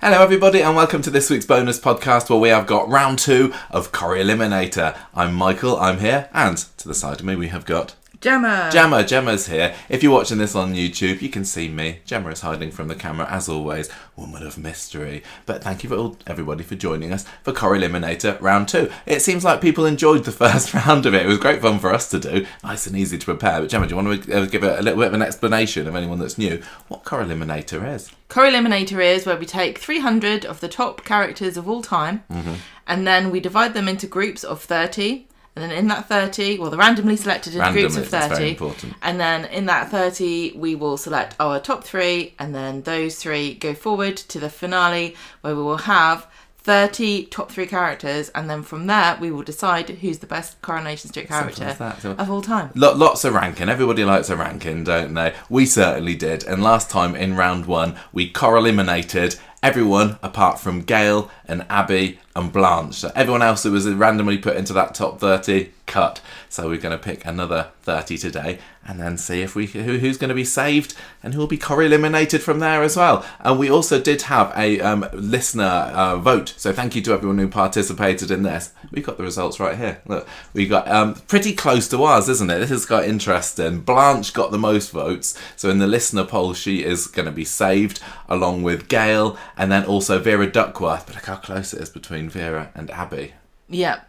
Hello everybody and welcome to this week's bonus podcast where we have got round 2 of Corrieliminator. I'm Michael, I'm here, and to the side of me we have got... Gemma's here. If you're watching this on YouTube, you can see me. Gemma is hiding from the camera, as always. Woman of mystery. But thank you everybody for joining us for Corrieliminator round 2. It seems like people enjoyed the first round of it. It was great fun for us to do. Nice and easy to prepare. But Gemma, do you want to give a little bit of an explanation of anyone that's new what Corrieliminator is? Corrieliminator is where we take 300 of the top characters of all time, and then we divide them into groups of 30. And then in that 30, they're randomly selected into groups of 30. That's very important. And then in that 30, we will select our top 3, and then those 3 go forward to the finale, where we will have 30 top 3 characters, and then from there, we will decide who's the best Coronation Street character of all time. Lots of ranking. Everybody likes a ranking, don't they? We certainly did. And last time, in round 1, we Corrieliminated everyone apart from Gail and Abby and Blanche. So everyone else who was randomly put into that top 30, cut. So we're going to pick another 30 today and then see if who's going to be saved and who will be Corrieliminated from there as well. And we also did have a listener vote. So thank you to everyone who participated in this. We've got the results right here. Look, we got pretty close to ours, isn't it? This is quite interesting. Blanche got the most votes. So in the listener poll, she is going to be saved along with Gail and then also Vera Duckworth. But look how close it is between Vera and Abby. Yeah.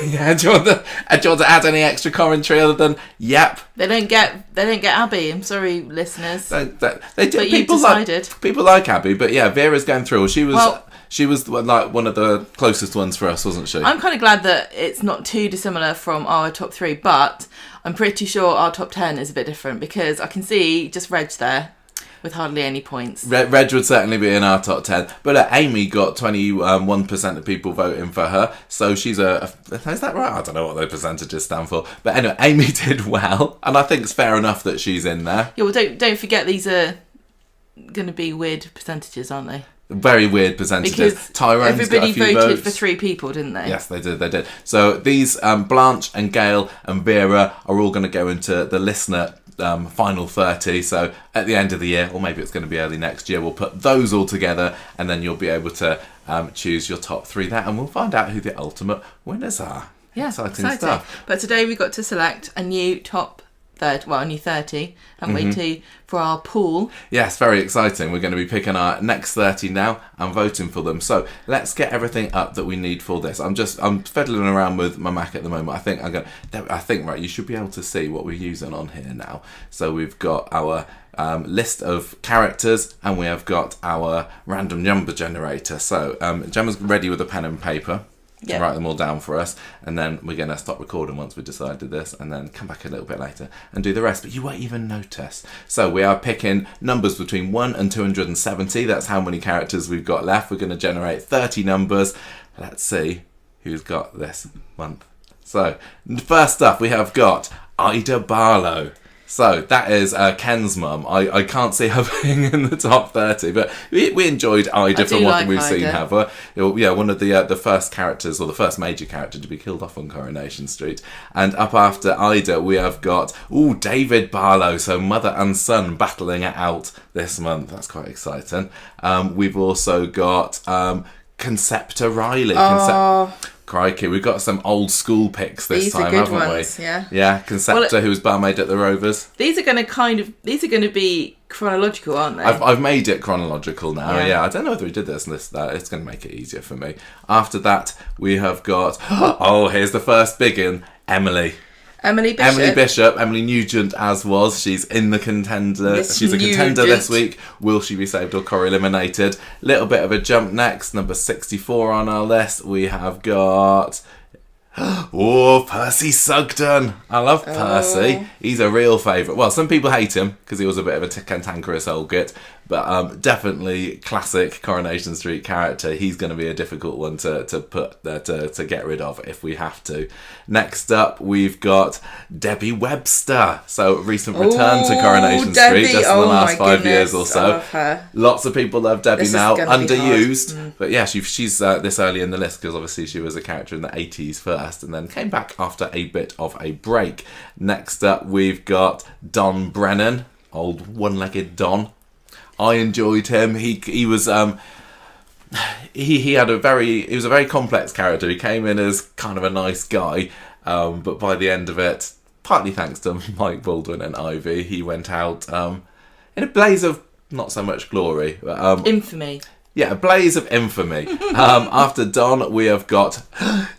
Yeah, do you want to add any extra commentary other than yep? They don't get Abby. I'm sorry, listeners. They do. But you decided. People like Abby, but yeah, Vera's going through. She was like one of the closest ones for us, wasn't she? I'm kind of glad that it's not too dissimilar from our top 3, but I'm pretty sure our top 10 is a bit different because I can see just Reg there with hardly any points. Reg would certainly be in our top 10. But Amy got 21% of people voting for her. So she's is that right? I don't know what those percentages stand for. But anyway, Amy did well. And I think it's fair enough that she's in there. Yeah, well, don't forget these are going to be weird percentages, aren't they? Very weird percentages. Because Tyrone's everybody got a few voted votes. for 3 people, didn't they? Yes, they did. So these, Blanche and Gail and Vera are all going to go into the listener final 30. So at the end of the year, or maybe it's going to be early next year, we'll put those all together and then you'll be able to choose your top 3 there and we'll find out who the ultimate winners are. Yeah, exciting stuff. But today we got to select a new top 30, a new 30, haven't we, too, for our pool. Yes, very exciting. We're going to be picking our next 30 now and voting for them. So let's get everything up that we need for this. I'm fiddling around with my Mac at the moment. I think right, you should be able to see what we're using on here now. So we've got our list of characters and we have got our random number generator. So Gemma's ready with a pen and paper. Yep. Write them all down for us and then we're going to stop recording once we've decided this and then come back a little bit later and do the rest, but you won't even notice. So we are picking numbers between 1 and 270. That's how many characters we've got left. We're going to generate 30 numbers. Let's see who's got this month. So first up we have got Ida Barlow. So that is Ken's mum. I can't see her being in the top 30, but we enjoyed Ida from what we've seen of her. Yeah, one of the first characters, or the first major character to be killed off on Coronation Street. And up after Ida, we have got David Barlow. So mother and son battling it out this month. That's quite exciting. We've also got Concepta Riley. Crikey, we've got some old school picks this time, haven't ones, we? Yeah. Yeah, Concepta, who was barmaid at the Rovers. These are going to be chronological, aren't they? I've made it chronological now. Yeah, I don't know whether we did this and this that. It's going to make it easier for me. After that, we have got here's the first big one, Emily Bishop. Emily Nugent as was. She's in the contender. She's a contender this week. Will she be saved or Corrieliminated? Little bit of a jump next. Number 64 on our list. We have got Percy Sugden. I love Percy. He's a real favourite. Well, some people hate him because he was a bit of a cantankerous old git. But definitely classic Coronation Street character. He's going to be a difficult one to put there to get rid of if we have to. Next up, we've got Debbie Webster. So recent return to Coronation Street just in the last 5 years or so. Lots of people love Debbie now. Underused. But yeah, she's this early in the list because obviously she was a character in the 80s first and then came back after a bit of a break. Next up, we've got Don Brennan. Old one-legged Don. I enjoyed him. He was he was a very complex character. He came in as kind of a nice guy, but by the end of it, partly thanks to Mike Baldwin and Ivy, he went out in a blaze of not so much glory, but infamy. Yeah, a blaze of infamy. After Don, we have got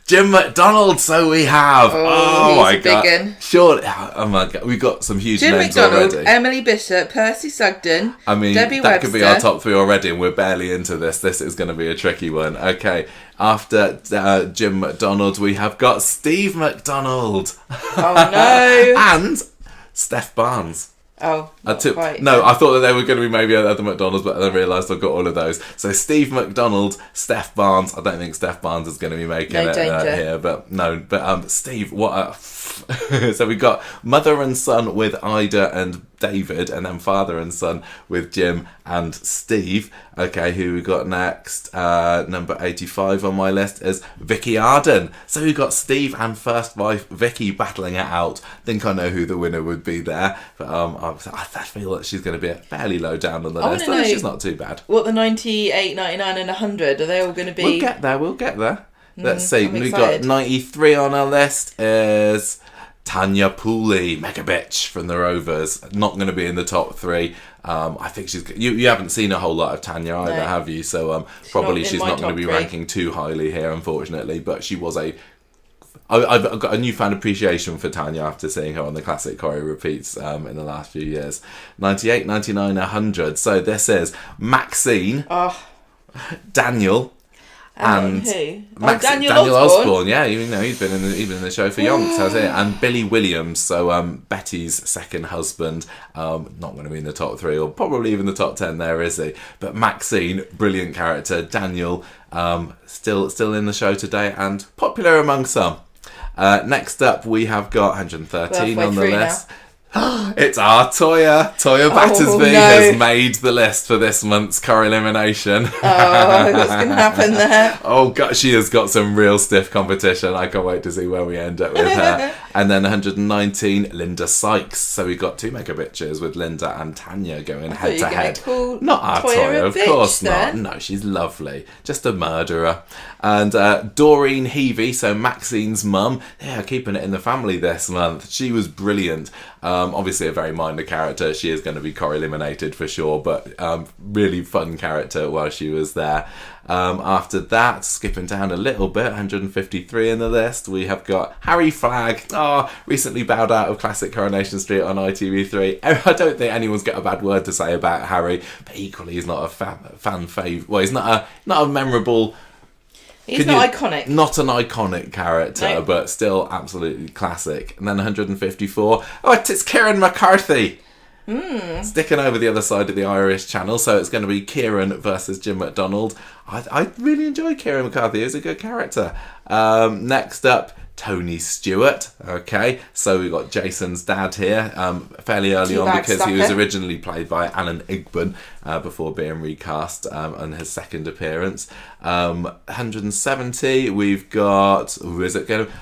Jim McDonald. So we have. Oh my god! Big one. Sure. Oh my god, we've got some huge Jim names McDonald, already. Emily Bishop, Percy Sugden. I mean, Debbie that Webster. could be our top 3 already, and we're barely into this. This is going to be a tricky one. Okay, after Jim McDonald, we have got Steve McDonald. Oh no! And Steph Barnes. Oh, quite. No, I thought that they were going to be maybe other McDonald's, but then I realised I've got all of those. So Steve McDonald, Steph Barnes. I don't think Steph Barnes is going to be making it here, but no. But Steve, what a... So we got mother and son with Ida and David, and then father and son with Jim and Steve. Okay, who we got next? Number 85 on my list is Vicky Arden. So we got Steve and first wife Vicky battling it out. Think I know who the winner would be there, but I feel that she's going to be fairly low down on the list. But she's not too bad. What, the 98, 99 and 100, are they all going to be? We'll get there. Let's see. We got 93 on our list is Tanya Pooley, mega bitch from the Rovers. Not going to be in the top 3. I think she's... You haven't seen a whole lot of Tanya either, have you? So probably she's not going to be ranking too highly here, unfortunately. But she was I've got a newfound appreciation for Tanya after seeing her on the classic Corrie repeats in the last few years. 98, 99, 100. So this is Maxine, Daniel... And who? Daniel Osborne, yeah, he's been in the show for yonks, has he? And Billy Williams, so Betty's second husband, not going to be in the top 3 or probably even the top 10 there, is he? But Maxine, brilliant character. Daniel, still in the show today and popular among some. Next up, we have got 113 on the list. It's our Toya. Toya Battersby has made the list for this month's Corrielimination. What's going to happen there? Oh god, she has got some real stiff competition. I can't wait to see where we end up with her. And then 119, Linda Sykes. So we've got 2 mega bitches with Linda and Tanya going head to head. Not our Toya, of course not. No, she's lovely. Just a murderer. And Doreen Heavey, so Maxine's mum, keeping it in the family this month. She was brilliant. Obviously a very minor character. She is going to be Corrieliminated for sure, but really fun character while she was there. After that, skipping down a little bit, 153 in the list, we have got Harry Flagg. Recently bowed out of Classic Coronation Street on ITV3. I don't think anyone's got a bad word to say about Harry, but equally he's not a fan favourite. Well, he's not a memorable... He's not iconic. Not an iconic character, but still absolutely classic. And then 154. It's Kieran McCarthy. Sticking over the other side of the Irish Channel. So it's going to be Kieran versus Jim McDonald. I really enjoy Kieran McCarthy. He's a good character. Next up, Tony Stewart. Okay, so we've got Jason's dad here, fairly early on because he was originally played by Alan Igban before being recast on his second appearance. 170, we've got... Who is it going to...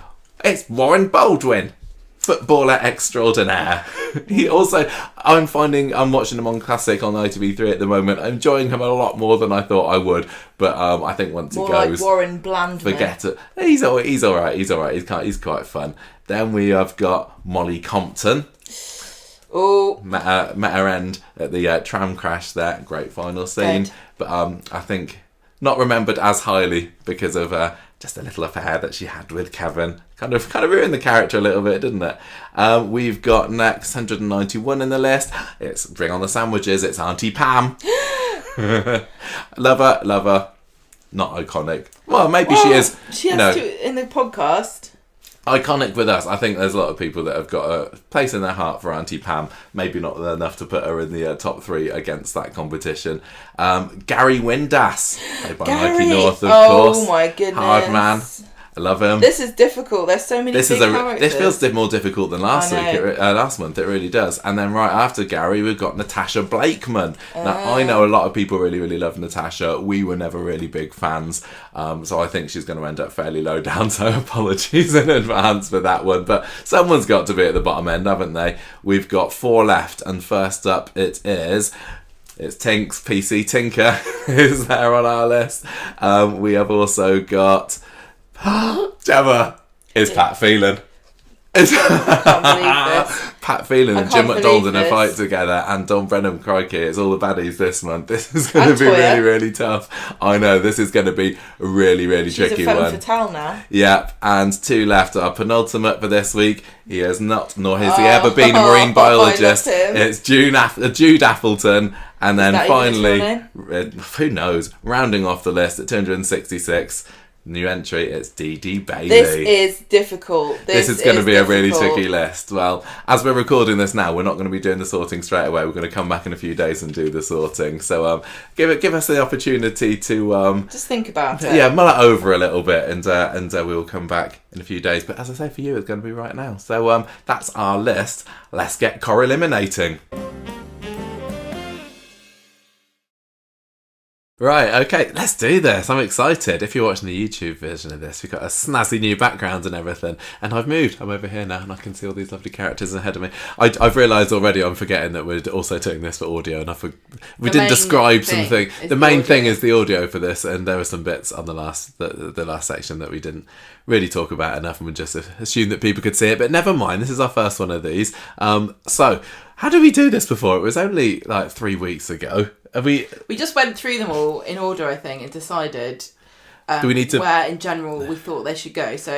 It's Warren Baldwin. Footballer extraordinaire. He also, I'm watching him on Classic on ITV3 at the moment. I'm enjoying him a lot more than I thought I would. But I think once he goes, like Warren Blandman. Forget it. He's all right. He's quite fun. Then we have got Molly Compton. Oh, met her end at the tram crash there. Great final scene. Dead. But I think not remembered as highly because of just a little affair that she had with Kevin. Kind of ruined the character a little bit, didn't it? We've got next 191 in the list. It's Bring on the Sandwiches. It's Auntie Pam. Love her. Not iconic. Well, maybe she is. She has to in the podcast. Iconic with us. I think there's a lot of people that have got a place in their heart for Auntie Pam. Maybe not enough to put her in the top 3 against that competition. Gary Windass, played by Mikey North, of course. Oh my goodness. Hard man. I love him. This is difficult. There's so many characters. This feels more difficult than last month. It really does. And then right after Gary, we've got Natasha Blakeman. Now, I know a lot of people really, really love Natasha. We were never really big fans. So I think she's going to end up fairly low down. So apologies in advance for that one. But someone's got to be at the bottom end, haven't they? We've got 4 left. And first up, it is It's Tink's PC Tinker is there on our list. We have also got Gemma. It's Pat Phelan. I can't believe this. Pat Phelan and Jim McDonald in a fight together, and Don Brennan, crikey, it's all the baddies this month. This is going to be really, really tough. I know, this is going to be a really, really tricky one. She's a femme fatale now. Yep, and 2 left. Our penultimate for this week. He has not, nor has he ever been a marine biologist. It's Jude Appleton. And then finally, who knows, rounding off the list at 266, new entry, it's Dee Dee Bailey. This is difficult. This is going to be a really tricky list. Well, as we're recording this now, we're not going to be doing the sorting straight away. We're going to come back in a few days and do the sorting. So give us the opportunity to just think about it. Yeah, mull it over a little bit, and we'll come back in a few days. But as I say, for you, it's going to be right now. So that's our list. Let's get Corrieliminating. Right, okay, let's do this. I'm excited. If you're watching the YouTube version of this, we've got a snazzy new background and everything. And I've moved. I'm over here now and I can see all these lovely characters ahead of me. I've realised already I'm forgetting that we're also doing this for audio, and we didn't describe something. The main thing is the audio for this, and there were some bits on the last section that we didn't really talk about enough, and we just assumed that people could see it. But never mind, this is our first one of these. So, how did we do this before? It was only like 3 weeks ago. We just went through them all in order, I think, and decided do we need to, where in general we thought they should go. So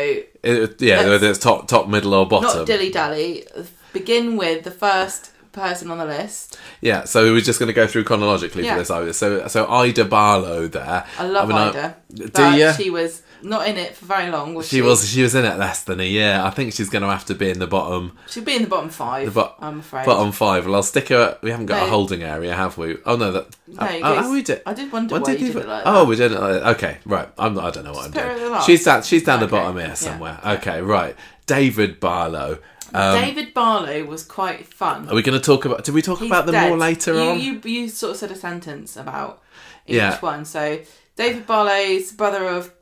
whether it's top, middle or bottom. Not dilly-dally. Begin with the first person on the list. Yeah, so we're just going to go through chronologically for this. So Ida Barlow there. I love Ida. Do you? She was not in it for very long, was she? She was in it less than a year. I think she's going to have to be in the bottom. She'll be in the bottom 5, I'm afraid. Bottom 5. Well, I'll stick her... We haven't got a holding area, have we? Oh, no. We did. I did wonder why you did it like that. Oh, we did it like that. Okay, right. I don't know what I'm doing. She's down the bottom here somewhere. Yeah. Okay, right. David Barlow. David Barlow was quite fun. Are we going to talk about... Did we talk about them more later on? You sort of said a sentence about each one. So... David Barlow's brother of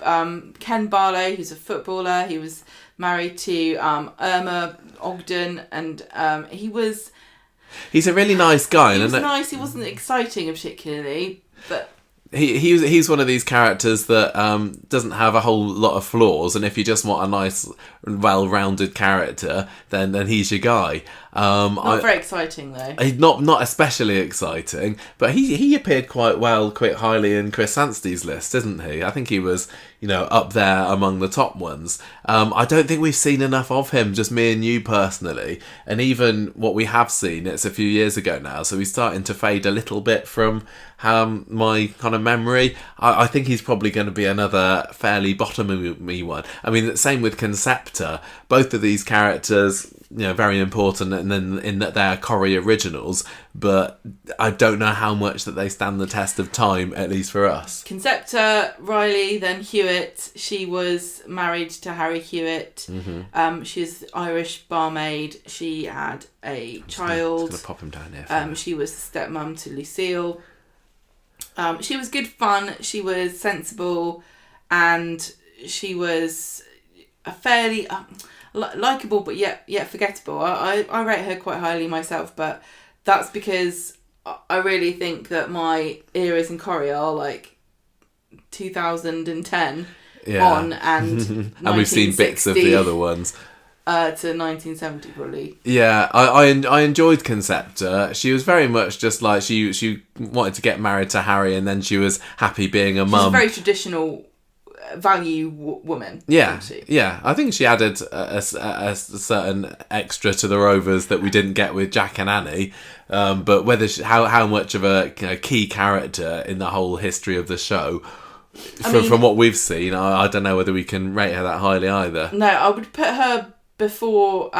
Ken Barlow, who's a footballer. He was married to Irma Ogden, and he's a really nice guy. He was nice. He wasn't exciting particularly, but he's one of these characters that doesn't have a whole lot of flaws, and if you just want a nice, well-rounded character, then he's your guy. Not very exciting though. Not especially exciting, but he appeared quite highly in Chris Anstey's list, didn't he? I think he was, up there among the top ones. I don't think we've seen enough of him, just me and you personally, and even what we have seen, it's a few years ago now, so he's starting to fade a little bit from my kind of memory. I think he's probably going to be another fairly bottom-y one. I mean, same with Conceptor. Both of these characters, very important, and then in that they're Corrie originals, but I don't know how much that they stand the test of time, at least for us. Conceptor, Riley, then Hewitt. She was married to Harry Hewitt. Mm-hmm. She's Irish barmaid. She had a child. Just gonna pop him down here. She was the stepmom to Lucille. She was good fun. She was sensible, and she was a fairly likeable, but yet forgettable. I rate her quite highly myself, but that's because I really think that my eras in Corrie are like 2010 on, and and we've seen bits of the other ones. To 1970 probably. Yeah, I enjoyed Conceptor. She was very much just like she wanted to get married to Harry, and then she was happy being a mum. She's a very traditional value woman. Yeah, yeah. I think she added a certain extra to the Rovers that we didn't get with Jack and Annie. But whether how much of a key character in the whole history of the show. From what we've seen, I don't know whether we can rate her that highly either. No, I would put her before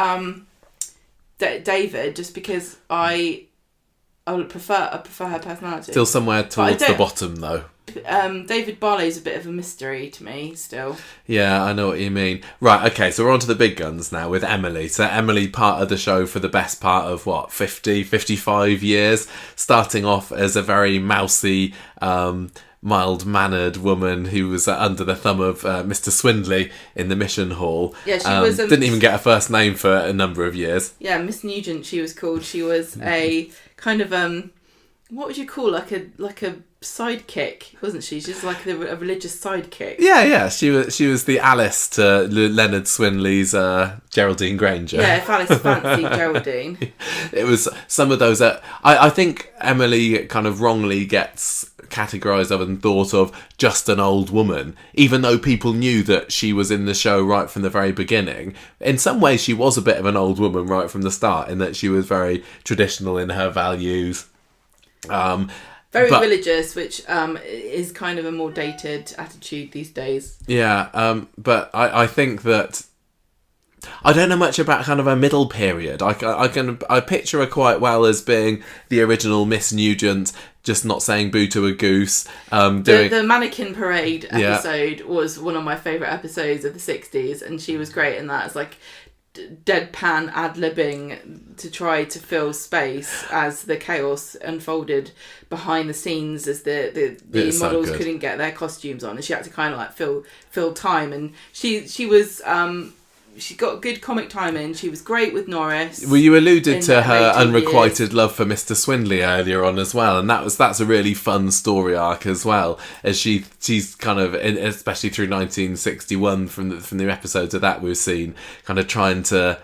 David, just because I would prefer her personality. Still somewhere towards the bottom though. David Barlow's a bit of a mystery to me still. Yeah, I know what you mean. Right, okay, so we're on to the big guns now with Emily. So Emily, part of the show for the best part of 55 years, starting off as a very mousy, mild-mannered woman who was under the thumb of Mr. Swindley in the Mission Hall. Yeah, she was... didn't even get a first name for a number of years. Yeah, Miss Nugent she was called. She was a kind of what would you call like a sidekick, wasn't she? She's like a religious sidekick. Yeah. She was the Alice to Leonard Swinley's Geraldine Granger. Yeah, if Alice fancied Geraldine. It was some of those that I think Emily kind of wrongly gets categorised of and thought of just an old woman, even though people knew that she was in the show right from the very beginning. In some ways, she was a bit of an old woman right from the start, in that she was very traditional in her values. Very religious, which is kind of a more dated attitude these days. Yeah, but I think that I don't know much about kind of a middle period. I picture her quite well as being the original Miss Nugent, just not saying boo to a goose. The mannequin parade episode was one of my favourite episodes of the 60s, and she was great in that. It's like deadpan ad-libbing to try to fill space as the chaos unfolded behind the scenes, as the models couldn't get their costumes on, and she had to kind of like fill time, and she was she got good comic timing. She was great with Norris. Well, you alluded to her unrequited love for Mr. Swindley earlier on as well, and that's a really fun story arc as well. As she's kind of, especially through 1961, from the episodes of that we've seen, kind of trying to.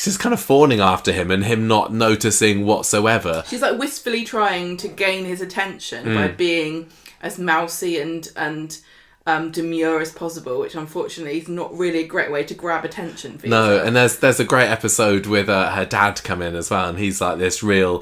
She's kind of fawning after him, and him not noticing whatsoever. She's like wistfully trying to gain his attention by being as mousy and demure as possible, which unfortunately is not really a great way to grab attention for yourself. And there's a great episode with her dad come in as well, and he's like this real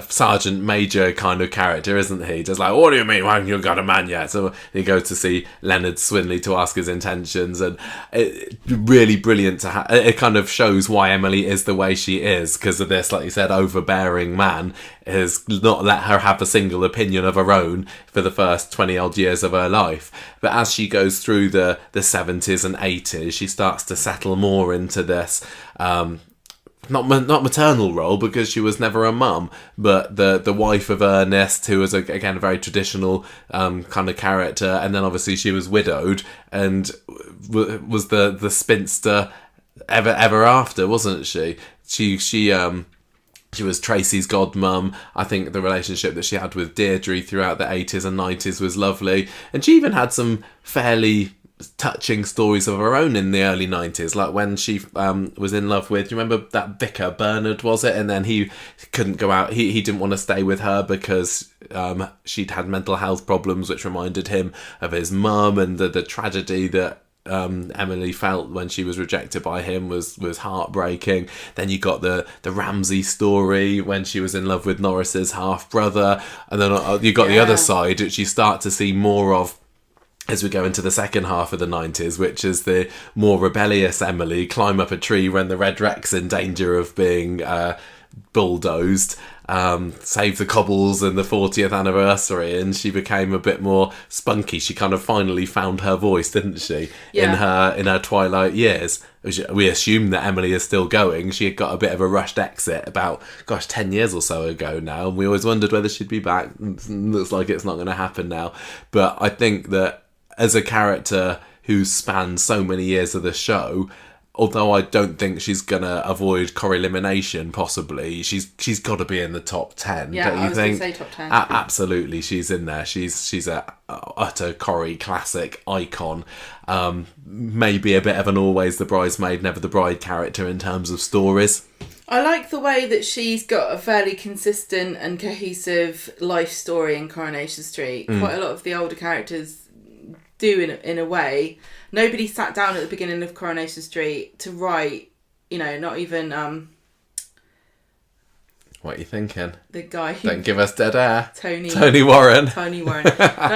sergeant major kind of character, isn't he? Just like, what do you mean, why haven't you got a man yet? So he goes to see Leonard Swinley to ask his intentions, and it really brilliant to it kind of shows why Emily is the way she is, because of this, like you said, overbearing man has not let her have a single opinion of her own for the first 20 odd years of her life. But as she goes through the 70s and 80s, she starts to settle more into this not maternal role, because she was never a mum, but the wife of Ernest, who was again a very traditional kind of character, and then obviously she was widowed and was the spinster ever after, wasn't she? She was Tracy's godmum. I think the relationship that she had with Deirdre throughout the 80s and 90s was lovely. And she even had some fairly touching stories of her own in the early 90s, like when she was in love with, do you remember that vicar, Bernard, was it? And then he couldn't go out. He didn't want to stay with her because she'd had mental health problems, which reminded him of his mum, and the tragedy that Emily felt when she was rejected by him was heartbreaking. Then you got the Ramsay story when she was in love with Norris's half brother, and then you got the other side, which you start to see more of as we go into the second half of the 90s, which is the more rebellious Emily, climb up a tree when the Red Wreck's in danger of being bulldozed, save the cobbles in the 40th anniversary, and she became a bit more spunky. She kind of finally found her voice, didn't she? Yeah. In her twilight years. We assume that Emily is still going. She had got a bit of a rushed exit about 10 years or so ago now, and we always wondered whether she'd be back. Looks like it's not going to happen now. But I think that as a character who spans so many years of the show, although I don't think she's going to avoid Corrielimination, possibly, she's got to be in the top 10, yeah, don't you think? Going to say top 10. Absolutely, she's in there. She's a utter Corrie classic icon. Maybe a bit of an always the bridesmaid, never the bride character in terms of stories. I like the way that she's got a fairly consistent and cohesive life story in Coronation Street. Quite a lot of the older characters do in a way. Nobody sat down at the beginning of Coronation Street to write, not even what are you thinking? The guy who... Don't give us dead air. Tony Warren. Not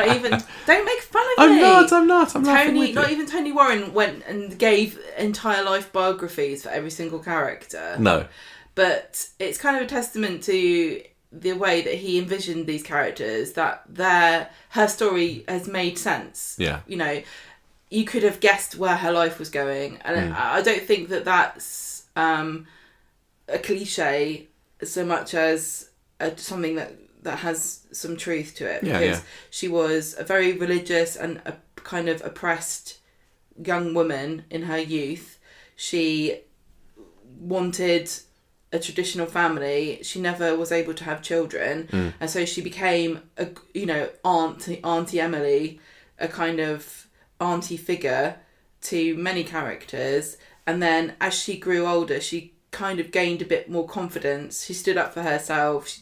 even... Don't make fun of I'm me. I'm laughing with you. Not even Tony Warren went and gave entire life biographies for every single character. No. But it's kind of a testament to the way that he envisioned these characters, that her story has made sense. Yeah. You could have guessed where her life was going. And I don't think that that's a cliche so much as something that has some truth to it. Because she was a very religious and a kind of oppressed young woman in her youth. She wanted a traditional family. She never was able to have children, and so she became Auntie Emily, a kind of auntie figure to many characters. And then as she grew older, she kind of gained a bit more confidence. She stood up for herself. She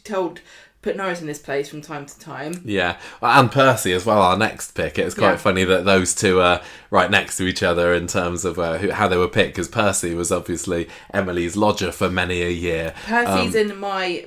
put Norris in his place from time to time. Yeah, and Percy as well, our next pick. It's quite funny that those two are right next to each other in terms of how they were picked, because Percy was obviously Emily's lodger for many a year. Percy's in my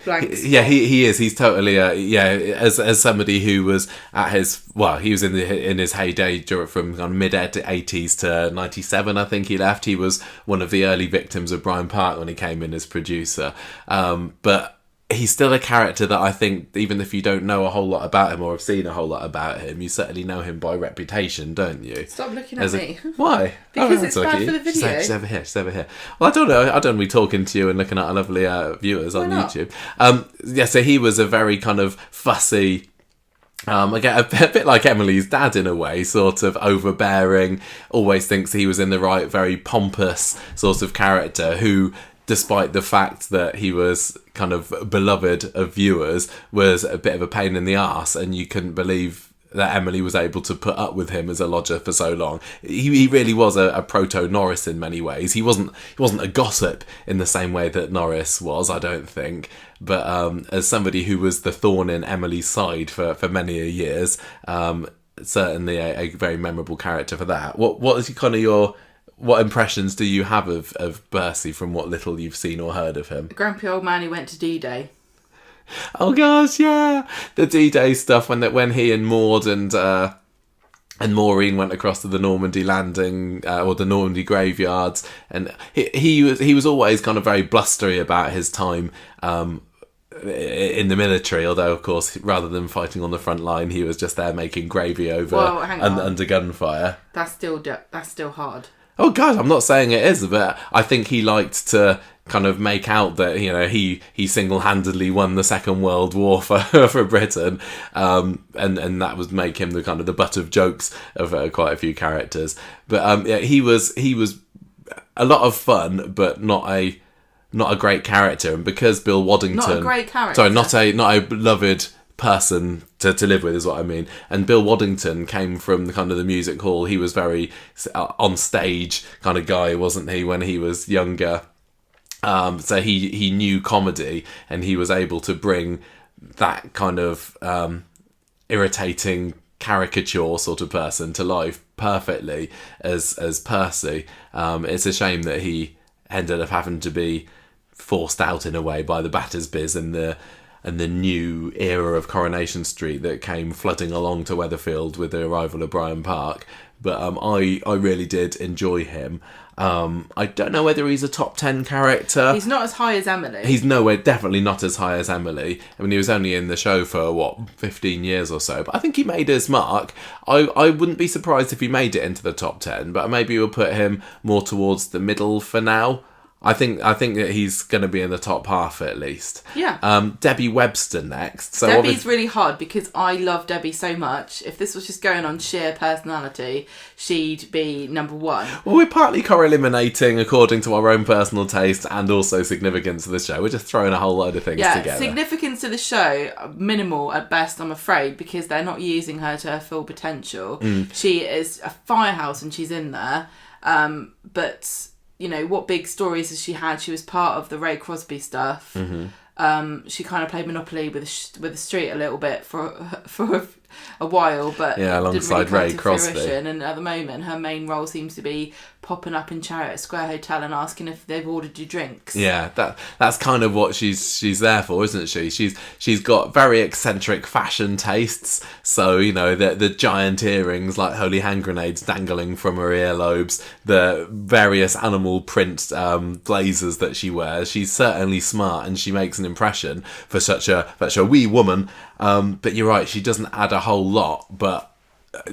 blank spot. Yeah, he is. He's totally as somebody who was at his he was in his heyday from mid 80s to 97. I think he left. He was one of the early victims of Brian Park when he came in as producer. But he's still a character that I think, even if you don't know a whole lot about him or have seen a whole lot about him, you certainly know him by reputation, don't you? Stop looking at me. Why? Because it's bad for the video. She's over here. She's over here. Well, I don't know. I don't be talking to you and looking at our lovely viewers on YouTube. So he was a very kind of fussy, again, a bit like Emily's dad in a way, sort of overbearing, always thinks he was in the right, very pompous sort of character who, despite the fact that he was kind of beloved of viewers, was a bit of a pain in the arse, and you couldn't believe that Emily was able to put up with him as a lodger for so long. He really was a proto-Norris in many ways. He wasn't a gossip in the same way that Norris was, I don't think. But as somebody who was the thorn in Emily's side for many a years, certainly a very memorable character for that. What is kind of what impressions do you have of Percy from what little you've seen or heard of him? A grumpy old man who went to D-Day. Oh gosh, yeah, the D-Day stuff when he and Maud and Maureen went across to the Normandy landing or the Normandy graveyards, and he was always kind of very blustery about his time in the military. Although, of course, rather than fighting on the front line, he was just there making gravy under gunfire. That's still hard. Oh God, I'm not saying it is, but I think he liked to kind of make out that he single-handedly won the Second World War for Britain, and that was make him the kind of the butt of jokes of quite a few characters. But he was a lot of fun, but not a great character. And because Bill Waddington, not a great character, sorry, not a beloved person to live with is what I mean. And Bill Waddington came from the kind of the music hall. He was very on stage kind of guy, wasn't he, when he was younger? So he knew comedy, and he was able to bring that kind of irritating caricature sort of person to life perfectly as Percy. It's a shame that he ended up having to be forced out in a way by the Battersbys and the new era of Coronation Street that came flooding along to Weatherfield with the arrival of Brian Park. But I really did enjoy him. I don't know whether he's a top 10 character. He's not as high as Emily. He's definitely not as high as Emily. I mean, he was only in the show for 15 years or so, but I think he made his mark. I wouldn't be surprised if he made it into the top 10, but maybe we'll put him more towards the middle for now. I think that he's going to be in the top half at least. Yeah. Debbie Webster next. So Debbie's really hard because I love Debbie so much. If this was just going on sheer personality, she'd be number one. Well, we're partly Corrieliminating according to our own personal taste and also significance of the show. We're just throwing a whole load of things together. Significance of the show, minimal at best, I'm afraid, because they're not using her to her full potential. She is a firehouse and she's in there. But what big stories has she had? She was part of the Ray Crosby stuff. Mm-hmm. She kind of played Monopoly with the street a little bit for a while, but alongside didn't really Ray Crosby. Fruition. And at the moment, her main role seems to be popping up in Chariot Square Hotel and asking if they've ordered you drinks. Yeah, that's kind of what she's there for, isn't she? She's got very eccentric fashion tastes. So the giant earrings like holy hand grenades dangling from her earlobes, the various animal print blazers that she wears. She's certainly smart, and she makes an impression for such a wee woman. But you're right, she doesn't add a whole lot, but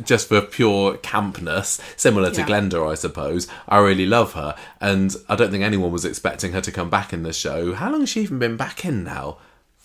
just for pure campness, similar to Glenda, I suppose, I really love her. And I don't think anyone was expecting her to come back in the show. How long has she even been back in now?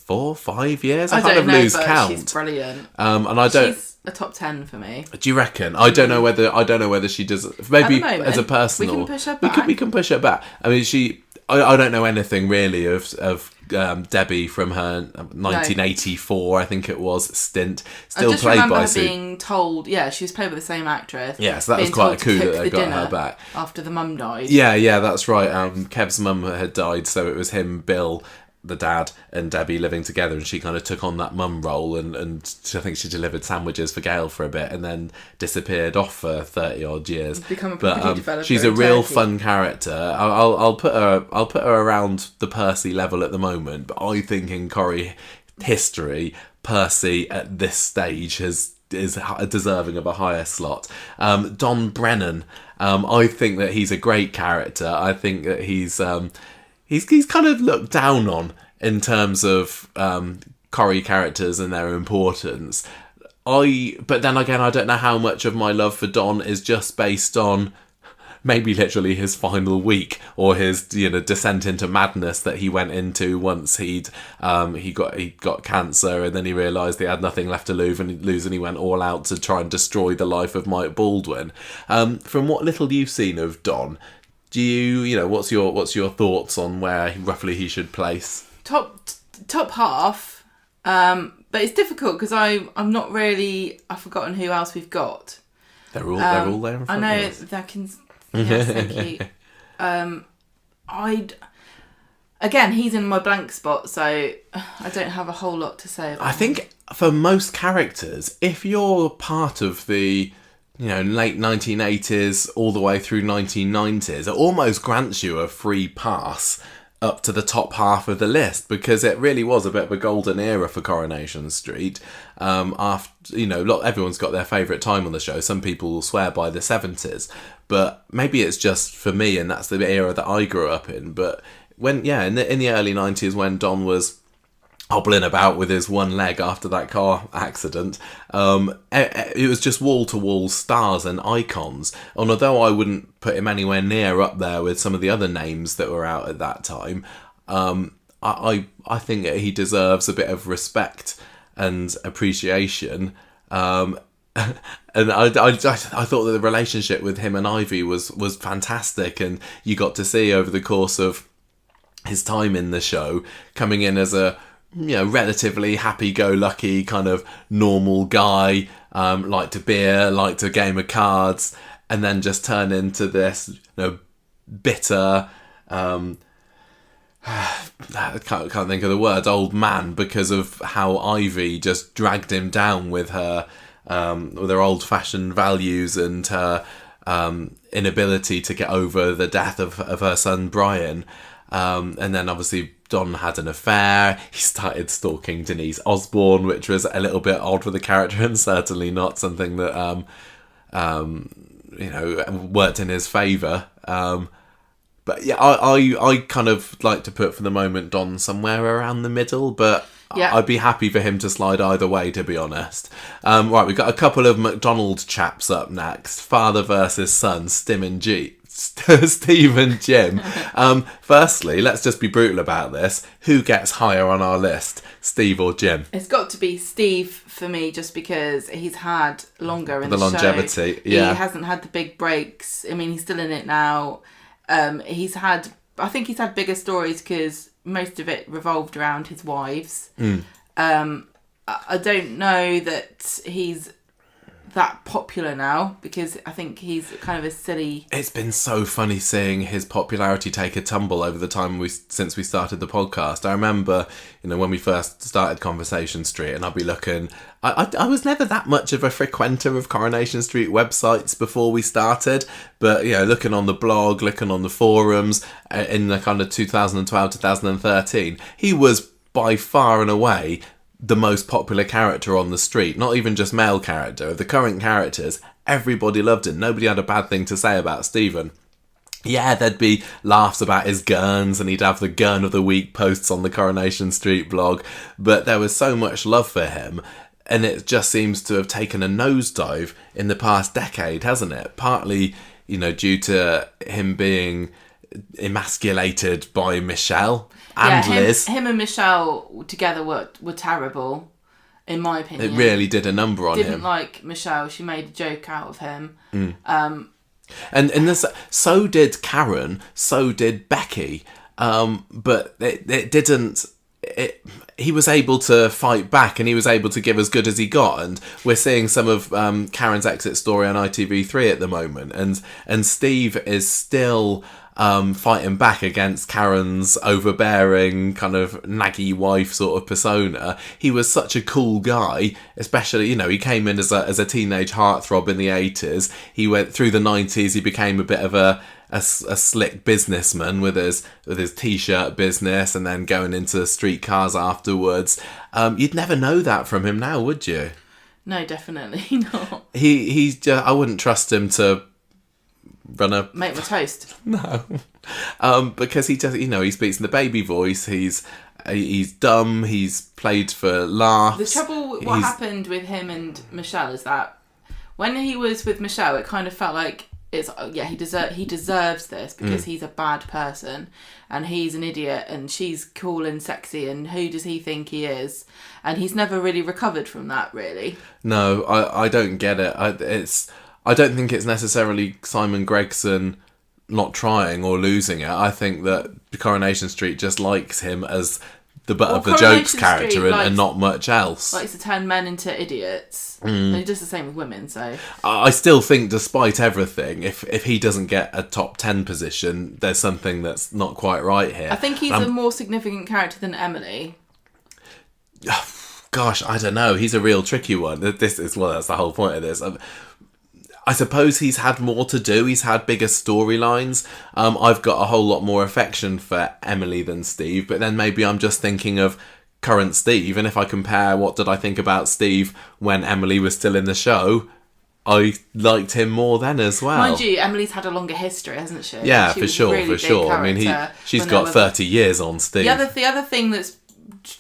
4, 5 years. I kind don't of know, lose but count. she's brilliant. And I don't. She's a top 10 for me. Do you reckon? I don't know whether she does. Maybe At the moment, as a personal, we can push her back. We can push her back. I mean, I don't know anything really of Debbie from her 1984, I think it was, stint. Still I just played remember by her Sue. being told, she was played by the same actress. Yeah, so that was being quite told a coup to that cook they the got her dinner back. after the mum died. Yeah, that's right. Kev's mum had died, so it was him, Bill, the dad, and Debbie living together, and she kind of took on that mum role, and I think she delivered sandwiches for Gail for a bit, and then disappeared off for 30 odd years. Become a property developer. She's a in real Turkey. fun character. I'll put her around the Percy level at the moment, but I think in Corrie history, Percy at this stage is deserving of a higher slot. Don Brennan, I think that he's a great character. I think that he's kind of looked down on in terms of Corrie characters and their importance. But then again, I don't know how much of my love for Don is just based on maybe literally his final week, or his descent into madness that he went into once he got cancer, and then he realised he had nothing left to lose, and he went all out to try and destroy the life of Mike Baldwin. From what little you've seen of Don, do you what's your thoughts on where roughly he should place? Top half, but it's difficult because I'm not really. I've forgotten who else we've got. They're all there in front I know of us. that can. Yes, thank you. Again, he's in my blank spot, so I don't have a whole lot to say about I think for most characters, if you're part of the late 1980s all the way through 1990s, it almost grants you a free pass up to the top half of the list, because it really was a bit of a golden era for Coronation Street. After everyone's got their favourite time on the show. Some people will swear by the 70s, but maybe it's just for me, and that's the era that I grew up in. But when in the early 90s, when Don was hobbling about with his one leg after that car accident, it was just wall-to-wall stars and icons. And although I wouldn't put him anywhere near up there with some of the other names that were out at that time, I think that he deserves a bit of respect and appreciation. And I thought that the relationship with him and Ivy was fantastic, and you got to see over the course of his time in the show, coming in as a relatively happy-go-lucky kind of normal guy, liked a beer, liked a game of cards, and then just turn into this bitter, I can't think of the word, old man, because of how Ivy just dragged him down with her old-fashioned values and her inability to get over the death of her son Brian. And then obviously Don had an affair. He started stalking Denise Osborne, which was a little bit odd for the character, and certainly not something that worked in his favour. But yeah, I kind of like to put for the moment Don somewhere around the middle, but yeah. I'd be happy for him to slide either way, to be honest. Right, we've got a couple of McDonald chaps up next. Father versus son, Steve and Jim. Firstly, let's just be brutal about this. Who gets higher on our list, Steve or Jim? It's got to be Steve for me, just because he's had longer in the longevity. show. Yeah, he hasn't had the big breaks. I mean, he's still in it now. I think he's had bigger stories because most of it revolved around his wives. I don't know that he's that popular now, because I think he's kind of a silly... It's been so funny seeing his popularity take a tumble over the time since we started the podcast. I remember, when we first started Conversation Street, and I'd be looking... I was never that much of a frequenter of Coronation Street websites before we started, but, looking on the blog, looking on the forums, in the kind of 2012, 2013, he was by far and away the most popular character on the street. Not even just male character. Of the current characters, everybody loved him. Nobody had a bad thing to say about Stephen. Yeah, there'd be laughs about his guns, and he'd have the Gun of the Week posts on the Coronation Street blog, but there was so much love for him, and it just seems to have taken a nosedive in the past decade, hasn't it? Partly, due to him being emasculated by Michelle. and Liz. Him and Michelle together were terrible, in my opinion. It really did a number on him. Didn't like Michelle. She made a joke out of him. And this, so did Karen, so did Becky, but it didn't. He was able to fight back, and he was able to give as good as he got. And we're seeing some of Karen's exit story on ITV3 at the moment, and Steve is still fighting back against Karen's overbearing, kind of naggy wife sort of persona. He was such a cool guy, especially, you know, he came in as a teenage heartthrob in the 80s. He went through the 90s, he became a bit of a slick businessman with his t-shirt business, and then going into streetcars afterwards. You'd never know that from him now, would you? No, definitely not. He's just, I wouldn't trust him to make my toast. No, because he just, you know, he speaks in the baby voice. He's dumb. He's played for laughs. The trouble, what happened with him and Michelle is that when he was with Michelle, it kind of felt like he deserves this because he's a bad person and he's an idiot and she's cool and sexy and who does he think he is? And he's never really recovered from that, really. No, I don't get it. I don't think it's necessarily Simon Gregson not trying or losing it. I think that Coronation Street just likes him as the butt of the jokes character and not much else. Likes to turn men into idiots. And he does the same with women, so... I still think, despite everything, if he doesn't get a top 10 position, there's something that's not quite right here. I think he's a more significant character than Emily. Gosh, I don't know. He's a real tricky one. That's the whole point of this. I suppose he's had more to do. He's had bigger storylines. I've got a whole lot more affection for Emily than Steve, but then maybe I'm just thinking of current Steve, and if I compare what did I think about Steve when Emily was still in the show, I liked him more then as well. Mind you, Emily's had a longer history, hasn't she? Yeah, for sure. I mean, she's got 30 years on Steve. The other thing that's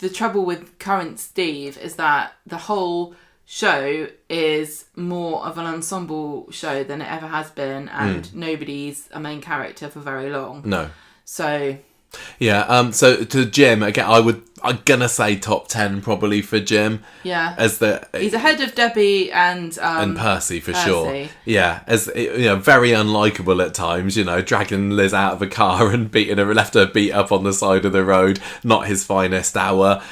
the trouble with current Steve is that the whole show is more of an ensemble show than it ever has been, and nobody's a main character for very long. No. So... Yeah, so to Jim, again, I'm gonna say top 10 probably for Jim. Yeah. He's ahead of Debbie and Percy for sure. Yeah, as you know, very unlikable at times, you know, dragging Liz out of a car and left her beat up on the side of the road, not his finest hour,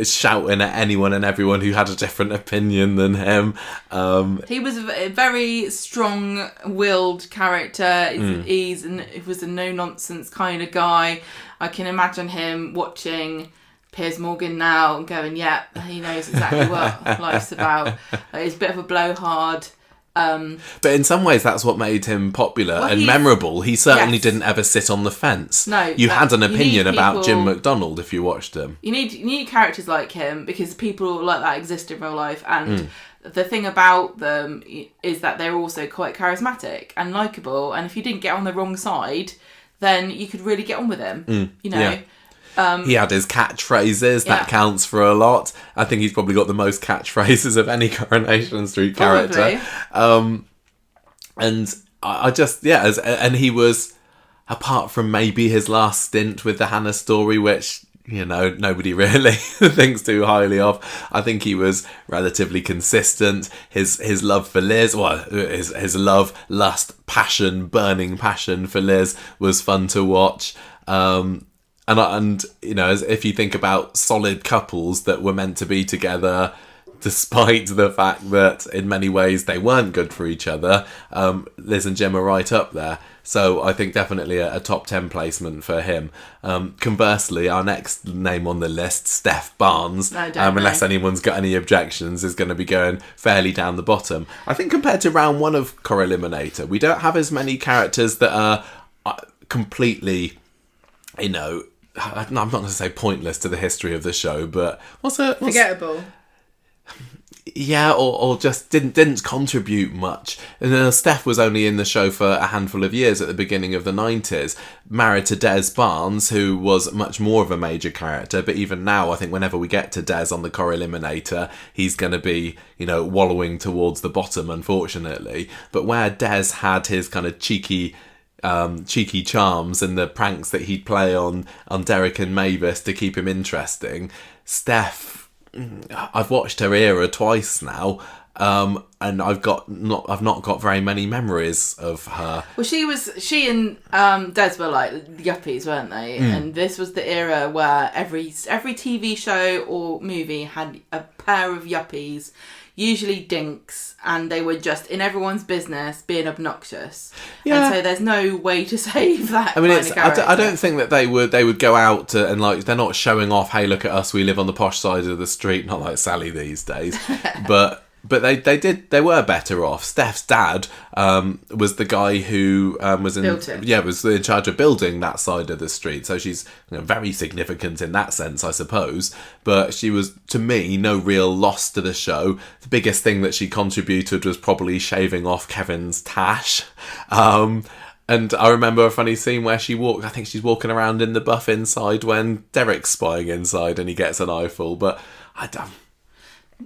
shouting at anyone and everyone who had a different opinion than him. He was a very strong-willed character. He was a no-nonsense kind of guy. I can imagine him watching Piers Morgan now and going, yeah, he knows exactly what life's about. He's a bit of a blowhard. But in some ways, that's what made him popular and memorable. He certainly didn't ever sit on the fence. No, you had an opinion about Jim McDonald if you watched him. You need characters like him because people like that exist in real life, and the thing about them is that they're also quite charismatic and likeable. And if you didn't get on the wrong side, then you could really get on with him. You know. Yeah. He had his catchphrases, that counts for a lot. I think he's probably got the most catchphrases of any Coronation Street character. And I just, and he was, apart from maybe his last stint with the Hannah story, which, you know, nobody really thinks too highly of, I think he was relatively consistent. His love for Liz, his love, lust, passion, burning passion for Liz was fun to watch. And you know, if you think about solid couples that were meant to be together, despite the fact that in many ways they weren't good for each other, Liz and Jim are right up there. So I think definitely a top 10 placement for him. Conversely, our next name on the list, Steph Barnes, unless anyone's got any objections, is going to be going fairly down the bottom. I think compared to round 1 of Corrieliminator, we don't have as many characters that are completely, you know, I'm not going to say pointless to the history of the show, but forgettable. Yeah, or just didn't contribute much. And Steph was only in the show for a handful of years at the beginning of the 90s, married to Des Barnes, who was much more of a major character. But even now, I think whenever we get to Des on the Corrieliminator, he's going to be, you know, wallowing towards the bottom, unfortunately. But where Des had his kind of cheeky cheeky charms and the pranks that he'd play on Derek and Mavis to keep him interesting. Steph, I've watched her era twice now, and I've not got very many memories of her. Well, she and Des were like yuppies, weren't they? And this was the era where every TV show or movie had a pair of yuppies, usually dinks, and they were just in everyone's business being obnoxious. Yeah. And so there's no way to save that. I mean, kind of character. I don't think that they would go out to, and like, they're not showing off, hey, look at us, we live on the posh side of the street, not like Sally these days. But they were better off. Steph's dad was the guy who was in charge of building that side of the street. So she's very significant in that sense, I suppose. But she was, to me, no real loss to the show. The biggest thing that she contributed was probably shaving off Kevin's tash. And I remember a funny scene where I think she's walking around in the buff inside when Derek's spying inside and he gets an eyeful. But I don't...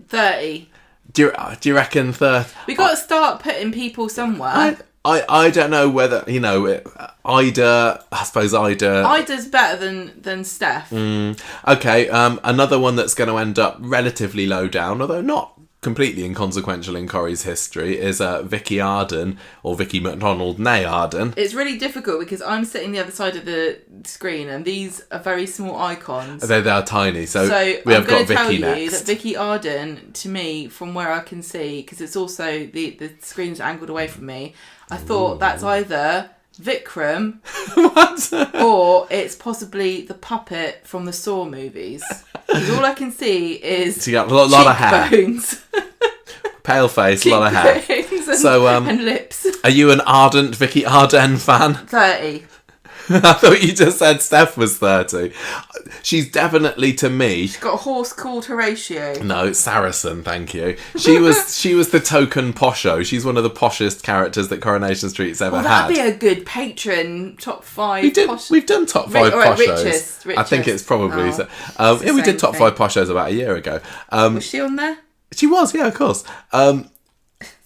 30. Do you reckon 30? We got to start putting people somewhere. I don't know whether, Ida... I suppose Ida... Ida's better than Steph. Okay, another one that's going to end up relatively low down, although not completely inconsequential in Corrie's history, is Vicky Arden, or Vicky McDonald, née Arden. It's really difficult because I'm sitting the other side of the screen and these are very small icons. They are tiny, so we have got Vicky next. I'm going to tell you that Vicky Arden, to me, from where I can see, because it's also, the screen's angled away from me, I thought that's either Vikram or it's possibly the puppet from the Saw movies. Because all I can see is so you got a lot of hair. Pale face, a lot of hair. And lips. Are you an ardent Vicky Arden fan? 30. I thought you just said Steph was 30. She's definitely, to me... She's got a horse called Horatio. No, it's Saracen, thank you. She was the token posho. She's one of the poshest characters that Coronation Street's ever had. That'd be a good patron top 5 We've done top 5 poshos. Richest. I think it's probably... we did top 5 poshos about a year ago. Was she on there? She was, yeah, of course.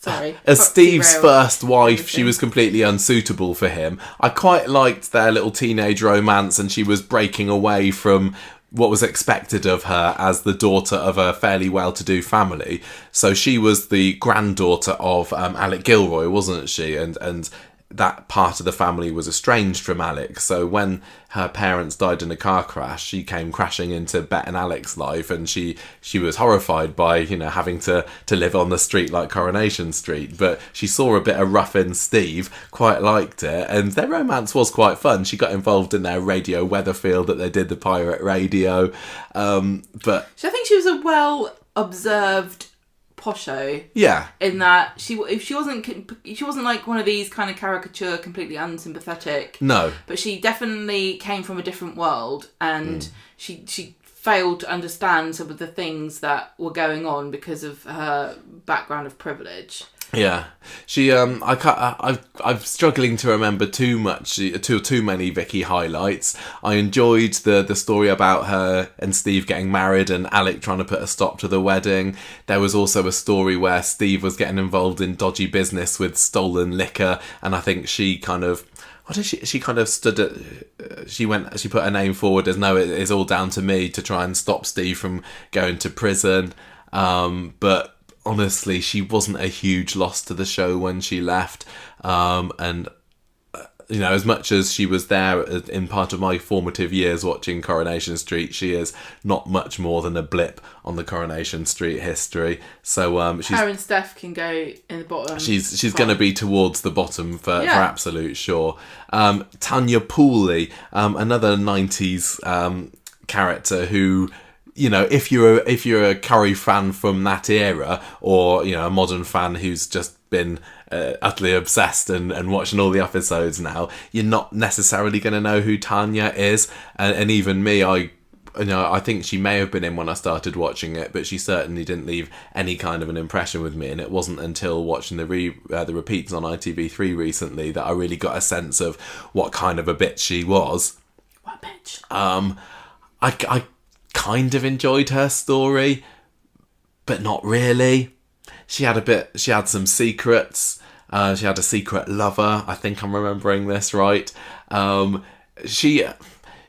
Sorry. As Steve's first wife, she was completely unsuitable for him. I quite liked their little teenage romance, and she was breaking away from what was expected of her as the daughter of a fairly well-to-do family. So she was the granddaughter of Alec Gilroy, wasn't she? And that part of the family was estranged from Alec. So when her parents died in a car crash, she came crashing into Bet and Alec's life, and she was horrified by, having to live on the street like Coronation Street. But she saw a bit of rough in Steve, quite liked it, and their romance was quite fun. She got involved in their radio weather field that they did, the pirate radio. But I think she was a well-observed posho. Yeah. In that she wasn't like one of these kind of caricature, completely unsympathetic. No. But she definitely came from a different world, and she failed to understand some of the things that were going on because of her background of privilege. Yeah, she. I'm struggling to remember too many Vicky highlights. I enjoyed the story about her and Steve getting married and Alec trying to put a stop to the wedding. There was also a story where Steve was getting involved in dodgy business with stolen liquor, and I think she kind of. What did she? She kind of stood at. She put her name forward as no, it's all down to me to try and stop Steve from going to prison. But. Honestly, she wasn't a huge loss to the show when she left, and as much as she was there in part of my formative years watching Coronation Street, she is not much more than a blip on the Coronation Street history. So her and Steph can go in the bottom. She's going to be towards the bottom for absolute sure. Tanya Pooley, another 90s character who. If you're a Curry fan from that era, or a modern fan who's just been utterly obsessed and watching all the episodes now, you're not necessarily going to know who Tanya is. And even me, I think she may have been in when I started watching it, but she certainly didn't leave any kind of an impression with me. And it wasn't until watching the repeats on ITV3 recently that I really got a sense of what kind of a bitch she was. What bitch? I kind of enjoyed her story, but not really. She had some secrets. She had a secret lover. I think I'm remembering this right.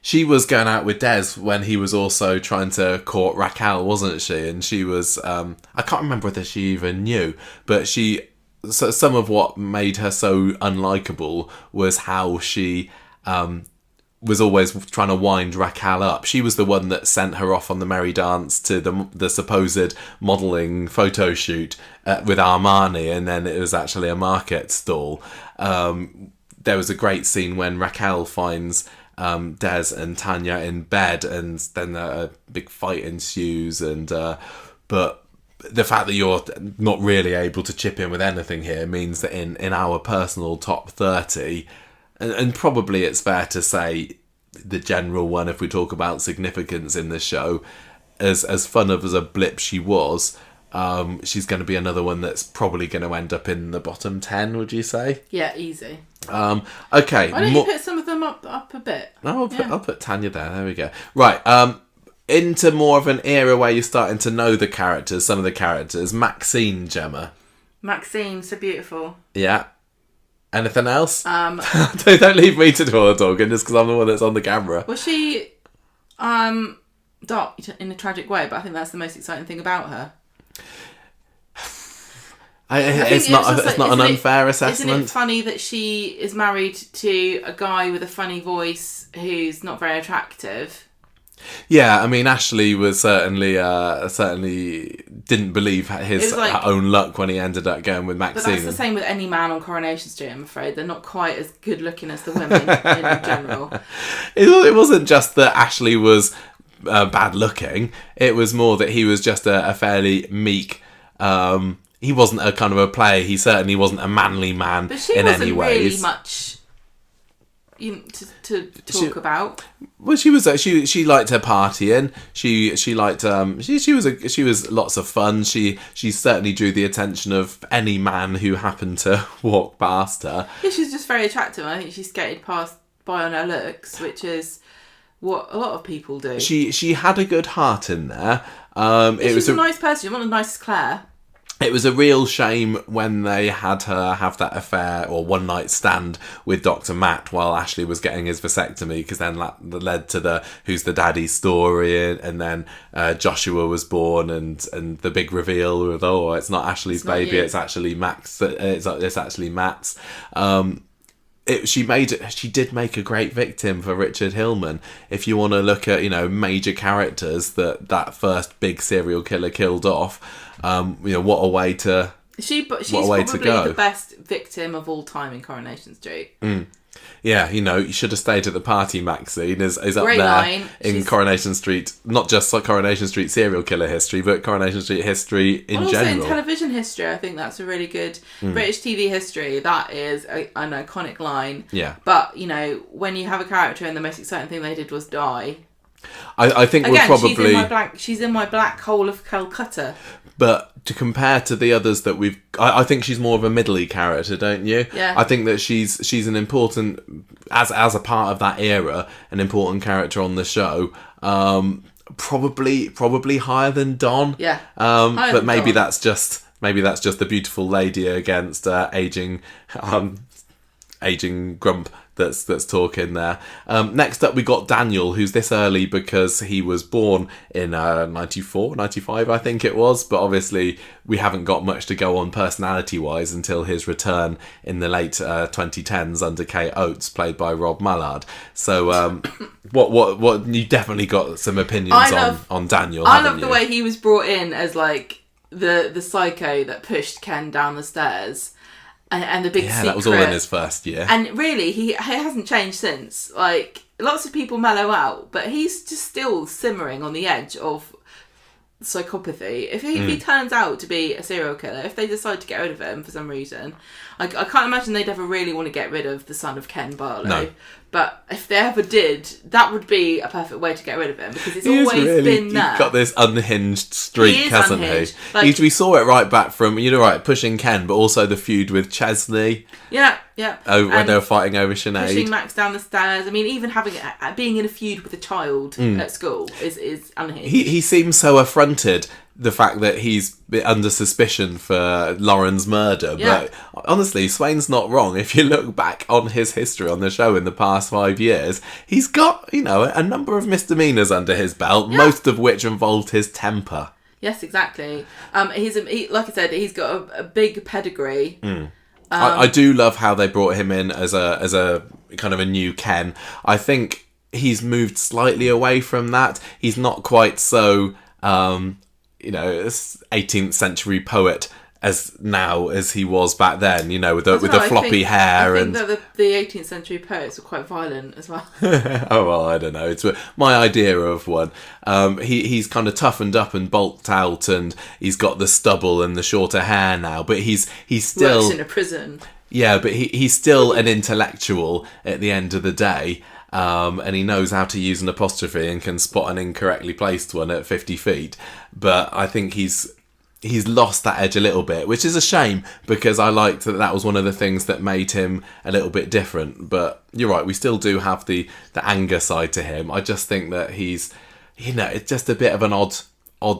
She was going out with Des when he was also trying to court Raquel, wasn't she? And she was, I can't remember whether she even knew, but so some of what made her so unlikable was how she was always trying to wind Raquel up. She was the one that sent her off on the merry dance to the supposed modelling photo shoot with Armani, and then it was actually a market stall. There was a great scene when Raquel finds Des and Tanya in bed, and then a big fight ensues. But the fact that you're not really able to chip in with anything here means that in our personal top 30, and probably it's fair to say the general one, if we talk about significance in this show, as fun as a blip she was, she's going to be another one that's probably going to end up in the bottom 10, would you say? Yeah, easy. Okay. Why don't you put some of them up a bit? No, I'll put Tanya there we go. Right, into more of an era where you're starting to know the characters, some of the characters. Maxine, Gemma. Maxine, so beautiful. Yeah. Anything else? Don't leave me to do all the talking just because I'm the one that's on the camera. Well, she died in a tragic way, but I think that's the most exciting thing about her. It's not an unfair assessment. Isn't it funny that she is married to a guy with a funny voice who's not very attractive? Yeah, I mean, Ashley was certainly didn't believe his own luck when he ended up going with Maxine. But that's the same with any man on Coronation Street, I'm afraid. They're not quite as good looking as the women in general. It wasn't just that Ashley was bad looking. It was more that he was just a fairly meek... he wasn't a kind of a player. He certainly wasn't a manly man in any ways. But she wasn't really much... to talk about. Well, she liked her partying. She liked she was lots of fun. She certainly drew the attention of any man who happened to walk past her. Yeah, she's just very attractive. I think she skated by on her looks, which is what a lot of people do. She had a good heart in there. She's a nice person. She's not as nice as Claire. It was a real shame when they had her have that affair or one night stand with Dr. Matt while Ashley was getting his vasectomy, because then that led to the Who's the Daddy story, and then Joshua was born, and the big reveal with, oh, it's not Ashley's baby, it's actually Max. It's actually Matt's. She did make a great victim for Richard Hillman. If you want to look at major characters that first big serial killer killed off, what a way to she's probably the best victim of all time in Coronation Street. Yeah, you should have stayed at the party, Maxine, is up Great there line. in Coronation Street, not just like Coronation Street serial killer history, but Coronation Street history in general. Also in television history, I think that's a really good British TV history. That is an iconic line. Yeah. But, when you have a character and the most exciting thing they did was die. I think we're probably... she's in my black hole of Calcutta. But to compare to the others that we've... I think she's more of a middly character, don't you? Yeah. I think that she's an important... As a part of that era, an important character on the show. Probably higher than Don. Yeah. But maybe that's just the beautiful lady against aging grump that's talking there. Next up we got Daniel, who's this early because he was born in 94, 95 I think it was, but obviously we haven't got much to go on personality wise until his return in the late 2010s under Kate Oates, played by Rob Mallard. So what you definitely got some opinions on Daniel. I love the way he was brought in as like the psycho that pushed Ken down the stairs. And the big secret. That was all in his first year. And really, he hasn't changed since. Like, lots of people mellow out, but he's just still simmering on the edge of psychopathy. If he turns out to be a serial killer, if they decide to get rid of him for some reason, I can't imagine they'd ever really want to get rid of the son of Ken Barlow. No. But if they ever did, that would be a perfect way to get rid of him, because it's always been there. He's got this unhinged streak, hasn't he? Like, we saw it right back from, pushing Ken, but also the feud with Chesney. Yeah. When they were fighting over Sinead. Pushing Max down the stairs. I mean, even being in a feud with a child at school is unhinged. He seems so affronted the fact that he's under suspicion for Lauren's murder. Yeah. But honestly, Swain's not wrong. If you look back on his history on the show in the past 5 years, he's got, a number of misdemeanors under his belt, most of which involved his temper. Yes, exactly. Like I said, he's got a big pedigree. I do love how they brought him in as a kind of a new Ken. I think he's moved slightly away from that. He's not quite so 18th century poet as he was back then, with the floppy hair. I think that the 18th century poets were quite violent as well. Oh, well, I don't know. It's my idea of one. He's kind of toughened up and bulked out, and he's got the stubble and the shorter hair now, but he's still... Works in a prison. Yeah, but he's still an intellectual at the end of the day. And he knows how to use an apostrophe and can spot an incorrectly placed one at 50 feet. But I think he's lost that edge a little bit, which is a shame, because I liked that was one of the things that made him a little bit different. But you're right, we still do have the anger side to him. I just think that he's, it's just a bit of an odd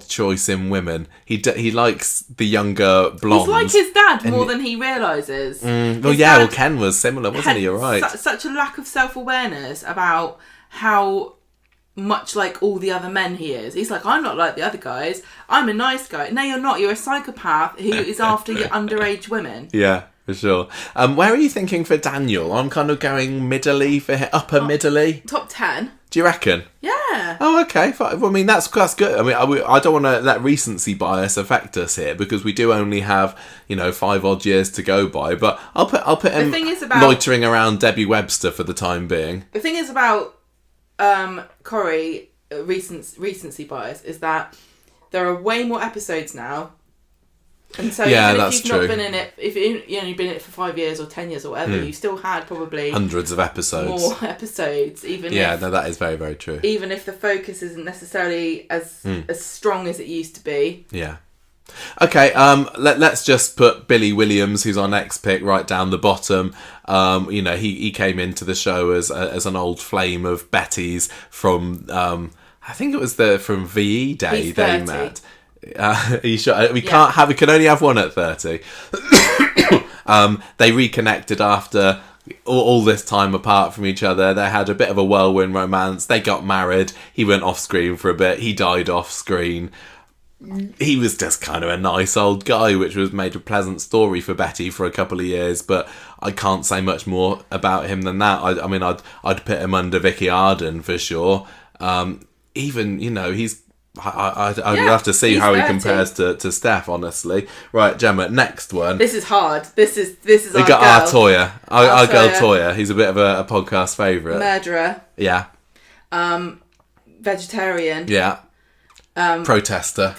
choice in women. He likes the younger blondes. He's like his dad more than he realises. Ken was similar, wasn't he? You're right. Such a lack of self-awareness about how much like all the other men he is. He's like, I'm not like the other guys. I'm a nice guy. No, you're not. You're a psychopath who is after your underage women. Yeah, for sure. Where are you thinking for Daniel? I'm kind of going middle-y for him, middle-y. Top 10. Do you reckon? Yeah. Oh, okay. Well, I mean, that's good. I mean, I don't want to let recency bias affect us here, because we do only have 5 odd years to go by. But I'll put him loitering around Debbie Webster for the time being. The thing is about Corrie, recency bias, is that there are way more episodes now. And so even if you've not been in it, if you only been in it for 5 years or 10 years or whatever, you still had probably hundreds of episodes. More episodes, that is very, very true. Even if the focus isn't necessarily as strong as it used to be. Yeah. Okay, let's just put Billy Williams, who's our next pick, right down the bottom. He came into the show as an old flame of Betty's from I think it was from VE Day. He's they 30. met. We can only have one at 30. They reconnected after all this time apart from each other. They had a bit of a whirlwind romance. They got married. He went off screen for a bit. He died off screen. He was just kind of a nice old guy, which was made a pleasant story for Betty for a couple of years, but I can't say much more about him than that. I mean, I'd put him under Vicky Arden for sure. He's... I'd have to see how 30. he compares to Steph, honestly. Right, Gemma, next one. This is hard. This is we got our Toya. Our girl Toya. He's a bit of a podcast favourite. Murderer. Yeah. Vegetarian. Yeah. Protester.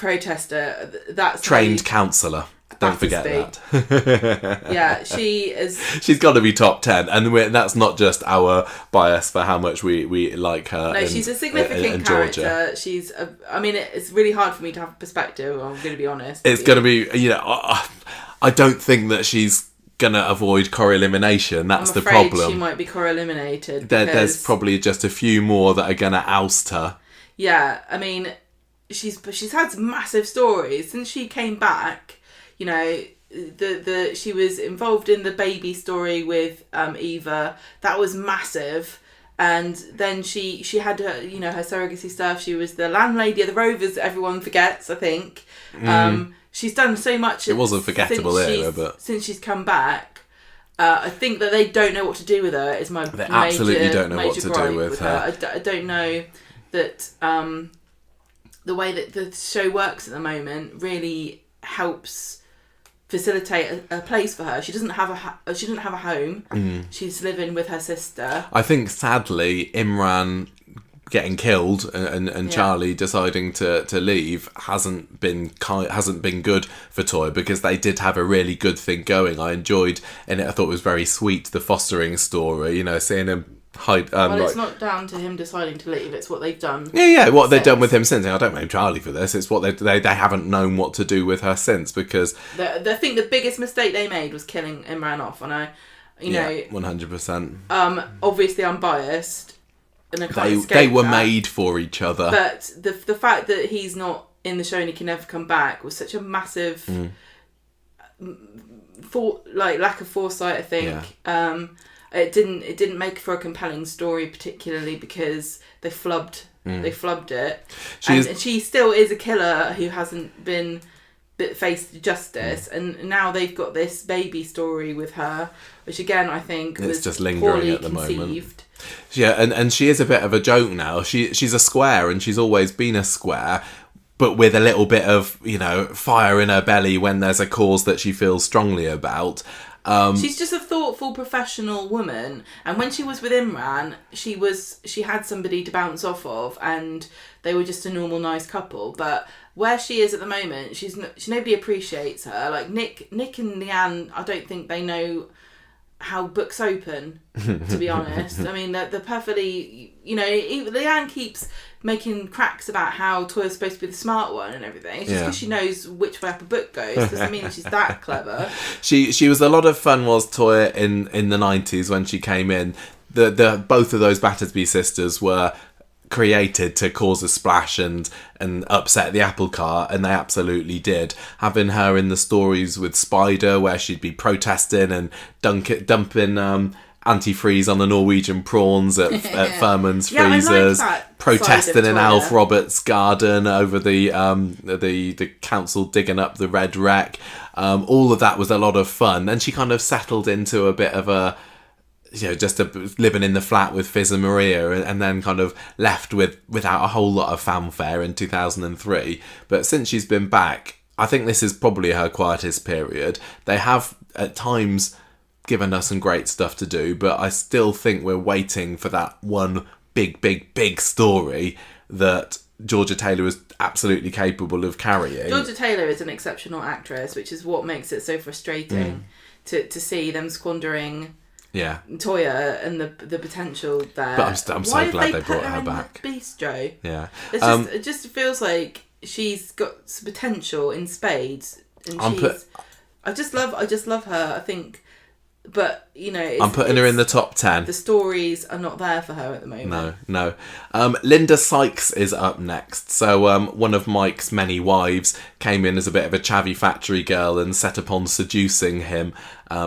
That's trained counsellor. Don't forget that. Yeah, she is. She's got to be top 10, and that's not just our bias for how much we like her. No, she's a significant character. She's. I mean, it's really hard for me to have a perspective. I'm going to be honest. It's going to be. I don't think that she's gonna avoid Corrielimination. That's the problem. She might be Corrieliminated. There's probably just a few more that are gonna oust her. Yeah, I mean, she's had some massive stories since she came back. She was involved in the baby story with Eva. That was massive. And then she had her her surrogacy stuff. She was the landlady of the Rovers. Everyone forgets, I think. She's done so much. It was a forgettable era, but since she's come back, I think that they don't know what to do with her. Is my they absolutely don't know what to do with her. I don't know that the way that the show works at the moment really helps facilitate a place for her. She doesn't have a home. She's living with her sister. I think sadly Imran getting killed and Charlie deciding to leave hasn't been good for Toya, because they did have a really good thing going. I enjoyed, and I thought it was very sweet, the fostering story, seeing him hide. It's not down to him deciding to leave, it's what they've done. What they've done with him since. I don't blame Charlie for this. It's what they haven't known what to do with her since, because I think the biggest mistake they made was killing Imran off, and 100%. Obviously I'm biased, and I can't escape they were that. made for each other. But the fact that he's not in the show and he can never come back was such a massive lack of foresight, I think. Yeah. It didn't make for a compelling story, particularly because they flubbed it. And she still is a killer who hasn't been faced justice, and now they've got this baby story with her, which again I think it's was just lingering poorly at the conceived. moment. Yeah, and she is a bit of a joke now. She's a square, and she's always been a square, but with a little bit of, you know, fire in her belly when there's a cause that she feels strongly about. She's just a thoughtful, professional woman, and when she was with Imran, she had somebody to bounce off of, and they were just a normal, nice couple. But where she is at the moment, nobody appreciates her. Like Nick and Leanne, I don't think they know how books open, to be honest. I mean, they're perfectly, you know, Leanne keeps making cracks about how Toya's supposed to be the smart one and everything. It's just because she knows which way up a book goes. Doesn't mean she's that clever. She was a lot of fun, was Toya, in the 90s when she came in. The both of those Battersby sisters were created to cause a splash and upset the apple cart, and they absolutely did. Having her in the stories with Spider, where she'd be protesting and dumping antifreeze on the Norwegian prawns at Furman's freezers, protesting in Alf Roberts' garden over the council digging up the red wreck. All of that was a lot of fun, and she kind of settled into a bit of a, you know, just living in the flat with Fizz and Maria, and then kind of left without a whole lot of fanfare in 2003. But since she's been back, I think this is probably her quietest period. They have at times given us some great stuff to do, but I still think we're waiting for that one big story that Georgia Taylor is absolutely capable of carrying. Georgia Taylor is an exceptional actress, which is what makes it so frustrating to see them squandering Toya and the potential there. But I'm so glad they brought her back. Bistro. Yeah. It just feels like she's got some potential in spades, and I just love her. I think, but you know, I'm putting her in the top 10. The stories are not there for her at the moment. No. Linda Sykes is up next. So one of Mike's many wives came in as a bit of a chavvy factory girl and set upon seducing him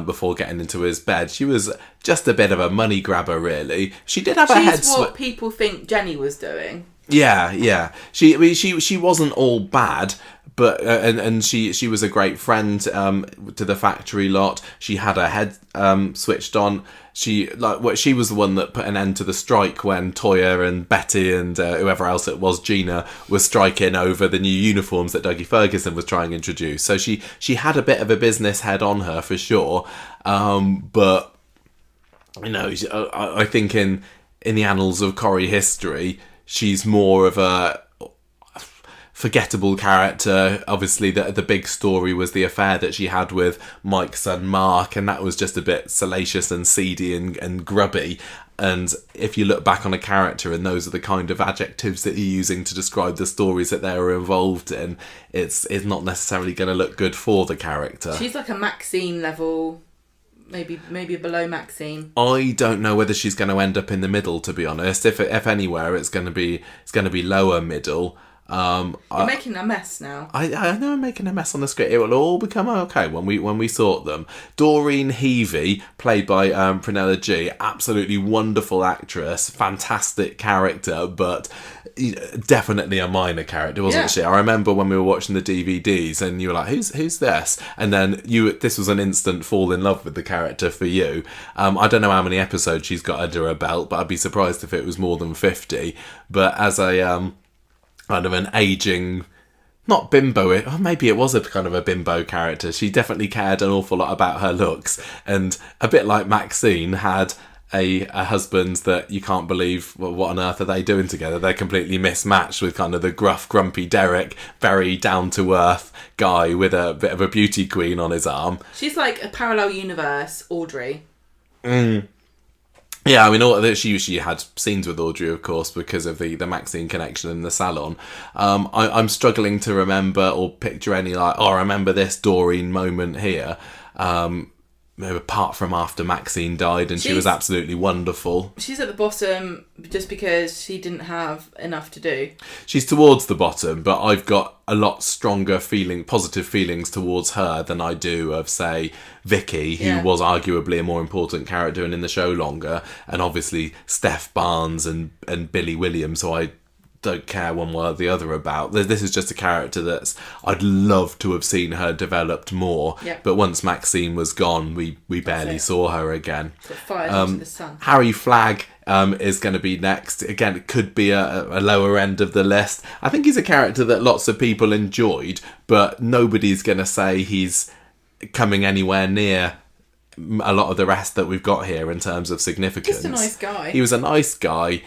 before getting into his bed. She was just a bit of a money grabber, really. She did have a head. She's what people think Jenny was doing. Yeah. She wasn't all bad. But and she was a great friend to the factory lot. She had her head switched on. She was the one that put an end to the strike when Toya and Betty and whoever else it was, Gina, was striking over the new uniforms that Dougie Ferguson was trying to introduce. So she had a bit of a business head on her for sure. But you know, I think in the annals of Corrie history, she's more of a forgettable character. Obviously the big story was the affair that she had with Mike's son Mark, and that was just a bit salacious and seedy and grubby. And if you look back on a character and those are the kind of adjectives that you're using to describe the stories that they were involved in, it's not necessarily going to look good for the character. She's like a Maxine level, maybe below Maxine. I don't know whether she's going to end up in the middle, to be honest. If anywhere, it's going to be lower middle. You're making a mess now. I know I'm making a mess on the script. It will all become okay when we sort them. Doreen Heavey, played by Prunella G, absolutely wonderful actress, fantastic character, but definitely a minor character, wasn't she? I remember when we were watching the DVDs and you were like, who's this? And then this was an instant fall in love with the character for you. I don't know how many episodes she's got under her belt, but I'd be surprised if it was more than 50. But as a kind of an aging, not bimbo, or maybe it was a kind of a bimbo character. She definitely cared an awful lot about her looks, and a bit like Maxine had a husband that you can't believe, well, what on earth are they doing together? They're completely mismatched with kind of the gruff, grumpy Derek, very down-to-earth guy with a bit of a beauty queen on his arm. She's like a parallel universe Audrey. Yeah, I mean, she had scenes with Audrey, of course, because of the Maxine connection in the salon. I'm struggling to remember or picture any I remember this Doreen moment here. apart from after Maxine died, and she was absolutely wonderful. She's at the bottom just because she didn't have enough to do. She's towards the bottom, but I've got a lot stronger positive feelings towards her than I do of, say, Vicky, who was arguably a more important character and in the show longer, and obviously Steph Barnes and Billy Williams, who I don't care one way or the other about. This is just a character I'd love to have seen her developed more. Yeah. But once Maxine was gone, we barely saw her again. Fired into the sun. Harry Flagg is going to be next. Again, it could be a lower end of the list. I think he's a character that lots of people enjoyed, but nobody's going to say he's coming anywhere near a lot of the rest that we've got here in terms of significance. Just a nice guy. He was a nice guy.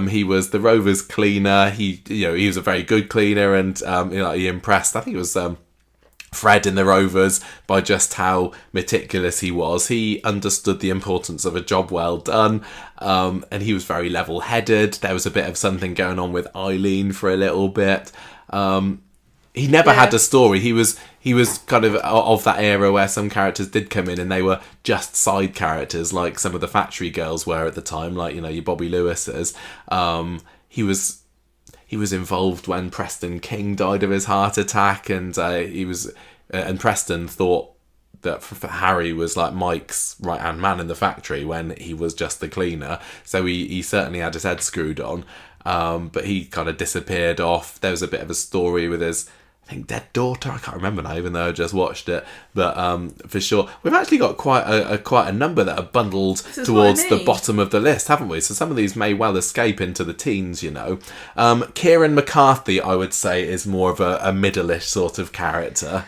He was the Rovers cleaner. He was a very good cleaner, and he impressed. I think it was Fred in the Rovers by just how meticulous he was. He understood the importance of a job well done, and he was very level-headed. There was a bit of something going on with Eileen for a little bit. He never had a story. He was kind of that era where some characters did come in and they were just side characters, like some of the Factory Girls were at the time, like your Bobby Lewis's. He was involved when Preston King died of his heart attack, and and Preston thought that Harry was like Mike's right-hand man in the factory when he was just the cleaner. So he certainly had his head screwed on. But he kind of disappeared off. There was a bit of a story with his, I think, dead daughter. I can't remember now, even though I just watched it. But for sure, we've actually got quite a number that are bundled towards the bottom of the list, haven't we? So some of these may well escape into the teens, Kieran McCarthy, I would say, is more of a middle-ish sort of character.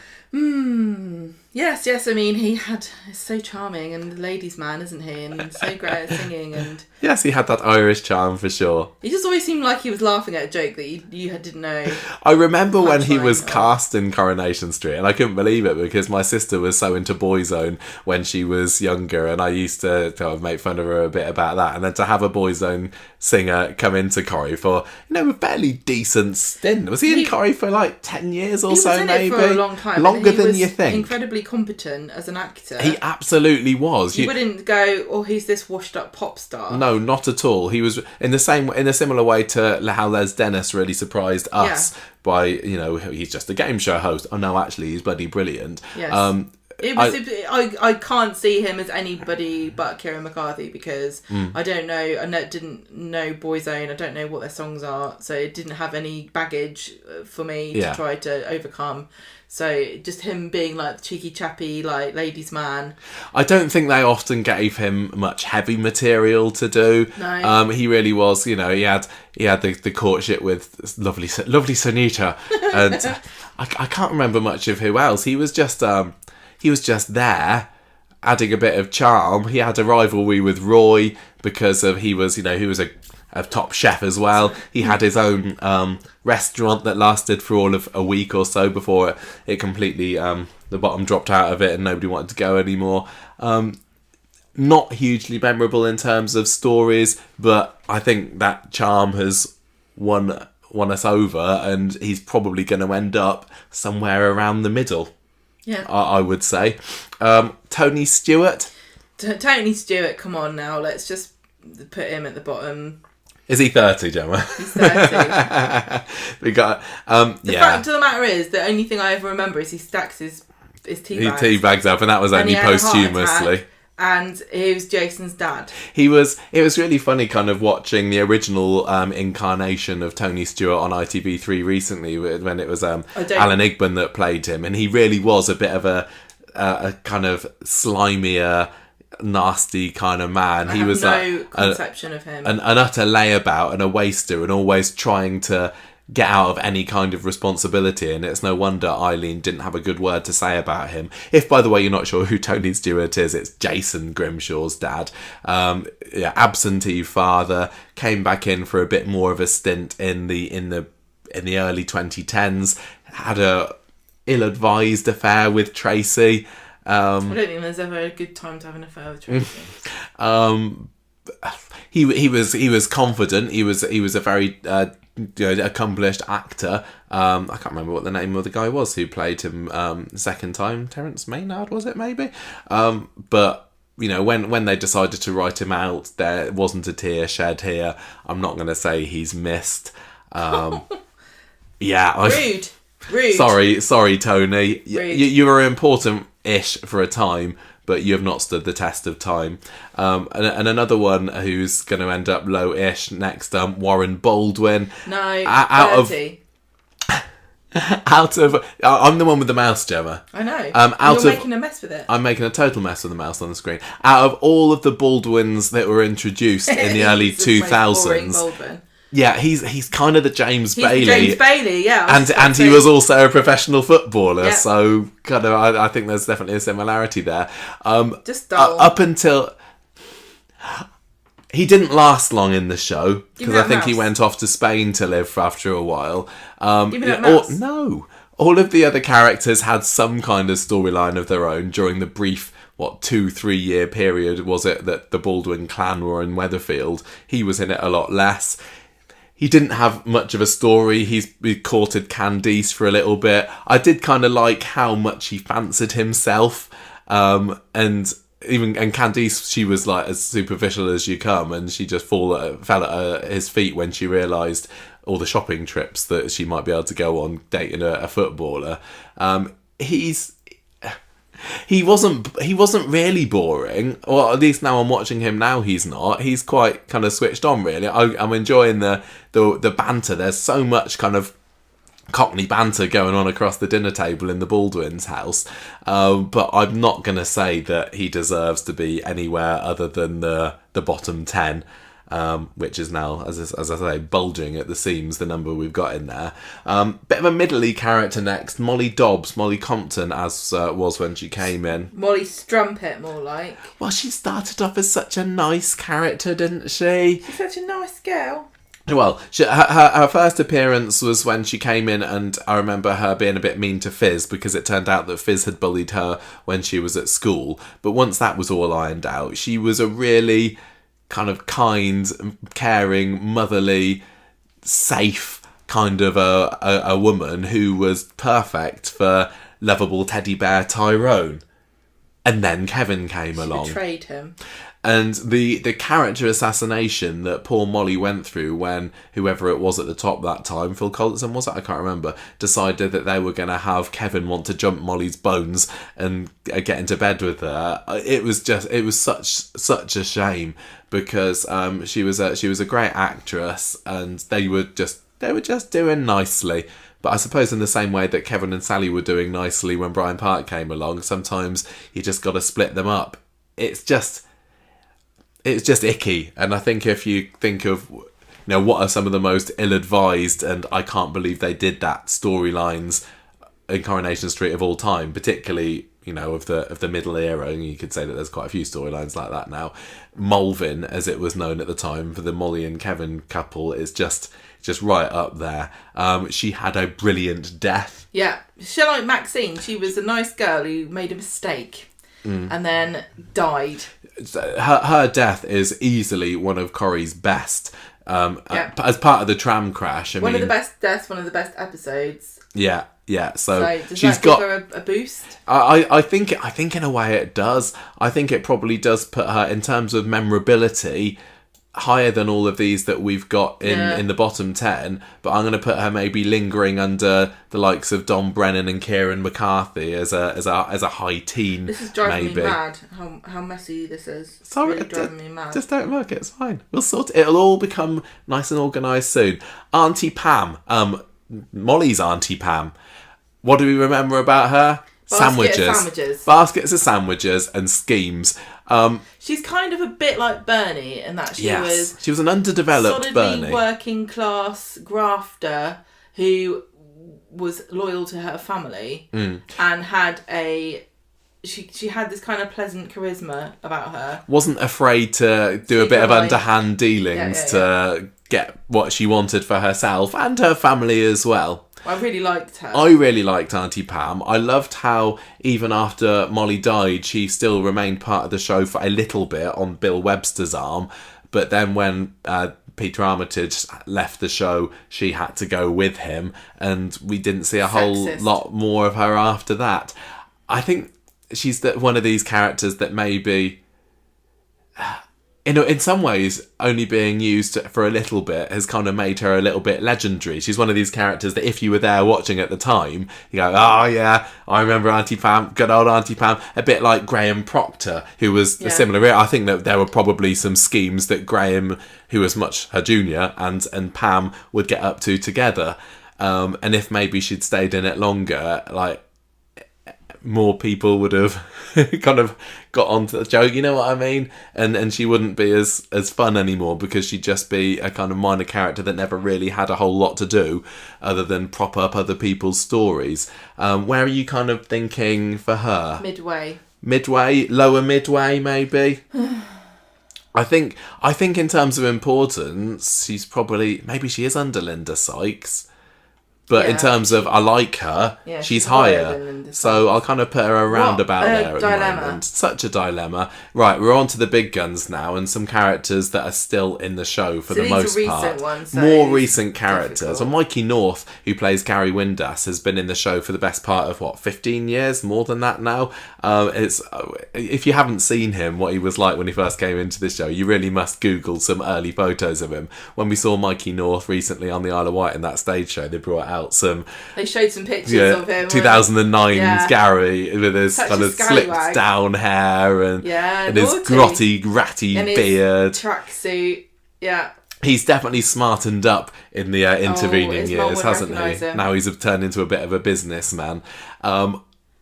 Yes. I mean, he's so charming and ladies' man, isn't he? And so great at singing. And yes, he had that Irish charm for sure. He just always seemed like he was laughing at a joke that you didn't know. I remember when he was cast in Coronation Street, and I couldn't believe it because my sister was so into Boyzone when she was younger, and I used to kind of make fun of her a bit about that. And then to have a Boyzone singer come into Corrie for a fairly decent stint. Was he in Corrie for like 10 years or so? Maybe for a long time. Longer than you think. Incredibly competent as an actor. He absolutely was. You wouldn't go, oh, he's this washed up pop star. No, not at all. He was in a similar way to how Les Dennis really surprised us by, he's just a game show host. Oh no, actually he's bloody brilliant. Yes. I can't see him as anybody but Kieran McCarthy because I don't know. Didn't know Boyzone. I don't know what their songs are, so it didn't have any baggage for me to try to overcome. So just him being like the cheeky chappy, like ladies' man. I don't think they often gave him much heavy material to do. No. He really was. He had the courtship with lovely Sunita, and I can't remember much of who else. He was just there, adding a bit of charm. He had a rivalry with Roy because he was a top chef as well. He had his own restaurant that lasted for all of a week or so before it completely the bottom dropped out of it and nobody wanted to go anymore. Not hugely memorable in terms of stories, but I think that charm has won us over, and he's probably going to end up somewhere around the middle. Yeah, I would say. Tony Stewart. Tony Stewart, come on now. Let's just put him at the bottom. Is he 30, Gemma? He's 30. We got. The fact of the matter is, the only thing I ever remember is he stacks his tea bags. He tea bags up, and that was only posthumously. And he was Jason's dad. It was really funny kind of watching the original incarnation of Tony Stewart on ITV3 recently when it was Alan Igban that played him, and he really was a bit of a kind of slimier, nasty kind of man. He was no conception of him. An utter layabout and a waster, and always trying to get out of any kind of responsibility, and it's no wonder Eileen didn't have a good word to say about him. If, by the way, you're not sure who Tony Stewart is, it's Jason Grimshaw's dad. Absentee father, came back in for a bit more of a stint in the early 2010s, had a ill-advised affair with Tracy. I don't think there's ever a good time to have an affair with Tracy. He was confident. He was a very accomplished actor. I can't remember what the name of the guy was who played him second time. Terence Maynard, was it, maybe? But when they decided to write him out, there wasn't a tear shed here. I'm not going to say he's missed. Rude. Sorry, Tony. You were important-ish for a time, but you have not stood the test of time. And another one who's going to end up low-ish next, Warren Baldwin. No, 30. I'm the one with the mouse, Gemma. I know. You're making a mess with it. I'm making a total mess with the mouse on the screen. Out of all of the Baldwins that were introduced in the early 2000s, yeah, he's kind of the James Bailey. James Bailey, yeah. And he was also a professional footballer, yeah. So kind of I think there's definitely a similarity there. Just dull. Up until he didn't last long in the show because I think he went off to Spain to live after a while. No, all of the other characters had some kind of storyline of their own during the brief 2-3 year period was it that the Baldwin clan were in Weatherfield. He was in it a lot less. He didn't have much of a story. He courted Candice for a little bit. I did kind of like how much he fancied himself, and Candice, she was like as superficial as you come, and she just fell at his feet when she realised all the shopping trips that she might be able to go on dating a footballer. He wasn't really boring, or at least now I'm watching him now he's not. He's quite kind of switched on, really. I'm enjoying the banter. There's so much kind of Cockney banter going on across the dinner table in the Baldwin's house, but I'm not going to say that he deserves to be anywhere other than the bottom 10. Which is now, as I say, bulging at the seams, the number we've got in there. Bit of a middly character next. Molly Compton, as was when she came in. Molly Strumpet, more like. Well, she started off as such a nice character, didn't she? She's such a nice girl. Well, her first appearance was when she came in, and I remember her being a bit mean to Fizz because it turned out that Fizz had bullied her when she was at school. But once that was all ironed out, she was a really kind of kind, caring, motherly, safe kind of a woman who was perfect for lovable teddy bear Tyrone. And then Kevin came along. Betrayed him. And the character assassination that poor Molly went through when whoever it was at the top that time, Phil Collinson was it? I can't remember, decided that they were going to have Kevin want to jump Molly's bones and get into bed with her. It was such a shame because she was a great actress and they were just doing nicely. But I suppose in the same way that Kevin and Sally were doing nicely when Brian Park came along, sometimes you just got to split them up. It's just icky. And I think if you think of, what are some of the most ill-advised and I can't believe they did that storylines in Coronation Street of all time, particularly, of the middle era, and you could say that there's quite a few storylines like that now. Mulvin, as it was known at the time, for the Molly and Kevin couple, is just right up there. She had a brilliant death. Yeah. She, like Maxine, she was a nice girl who made a mistake and then died. Her death is easily one of Corrie's best. As part of the tram crash. One of the best deaths, one of the best episodes. Yeah. So does she's that give her a boost? I think in a way it does. I think it probably does put her, in terms of memorability, higher than all of these that we've got in the bottom 10, but I'm going to put her maybe lingering under the likes of Don Brennan and Kieran McCarthy as a high teen. This is driving me mad. How messy this is. It's sorry, really driving me mad. Just don't look. It's fine. We'll sort it. It'll all become nice and organised soon. Auntie Pam, Molly's Auntie Pam. What do we remember about her? Baskets of sandwiches and schemes. She's kind of a bit like Bernie in that she was an underdeveloped solidly Bernie, working class grafter who was loyal to her family and had she had this kind of pleasant charisma about her. Wasn't afraid to do a bit of underhand dealings to get what she wanted for herself and her family as well. I really liked her. I really liked Auntie Pam. I loved how even after Molly died, she still remained part of the show for a little bit on Bill Webster's arm. But then when Peter Armitage left the show, she had to go with him, and we didn't see a whole lot more of her after that. I think she's one of these characters that maybe, in some ways, only being used for a little bit has kind of made her a little bit legendary. She's one of these characters that if you were there watching at the time, you go, oh yeah, I remember Auntie Pam, good old Auntie Pam. A bit like Graham Proctor, who was a similar. I think that there were probably some schemes that Graham, who was much her junior, and Pam would get up to together. And if maybe she'd stayed in it longer, like, more people would have kind of got onto the joke, you know what I mean? And she wouldn't be as fun anymore, because she'd just be a kind of minor character that never really had a whole lot to do other than prop up other people's stories. Where are you kind of thinking for her? Midway? Lower midway, maybe? I think in terms of importance, she's probably, maybe she is under Linda Sykes. But in terms of I like her, she's higher. So I'll kind of put her around about there at the moment. Such a dilemma. Right, we're on to the big guns now, and some characters that are still in the show for the most part. More recent characters. Well, Mikey North, who plays Gary Windass, has been in the show for the best part of 15 years, more than that now. If you haven't seen him, what he was like when he first came into the show, you really must Google some early photos of him. When we saw Mikey North recently on the Isle of Wight in that stage show, they brought out they showed some pictures of him. 2009's Gary with his kind of slicked down hair and his grotty, ratty beard, tracksuit. He's definitely smartened up in the intervening years, hasn't he? Now he's turned into a bit of a businessman.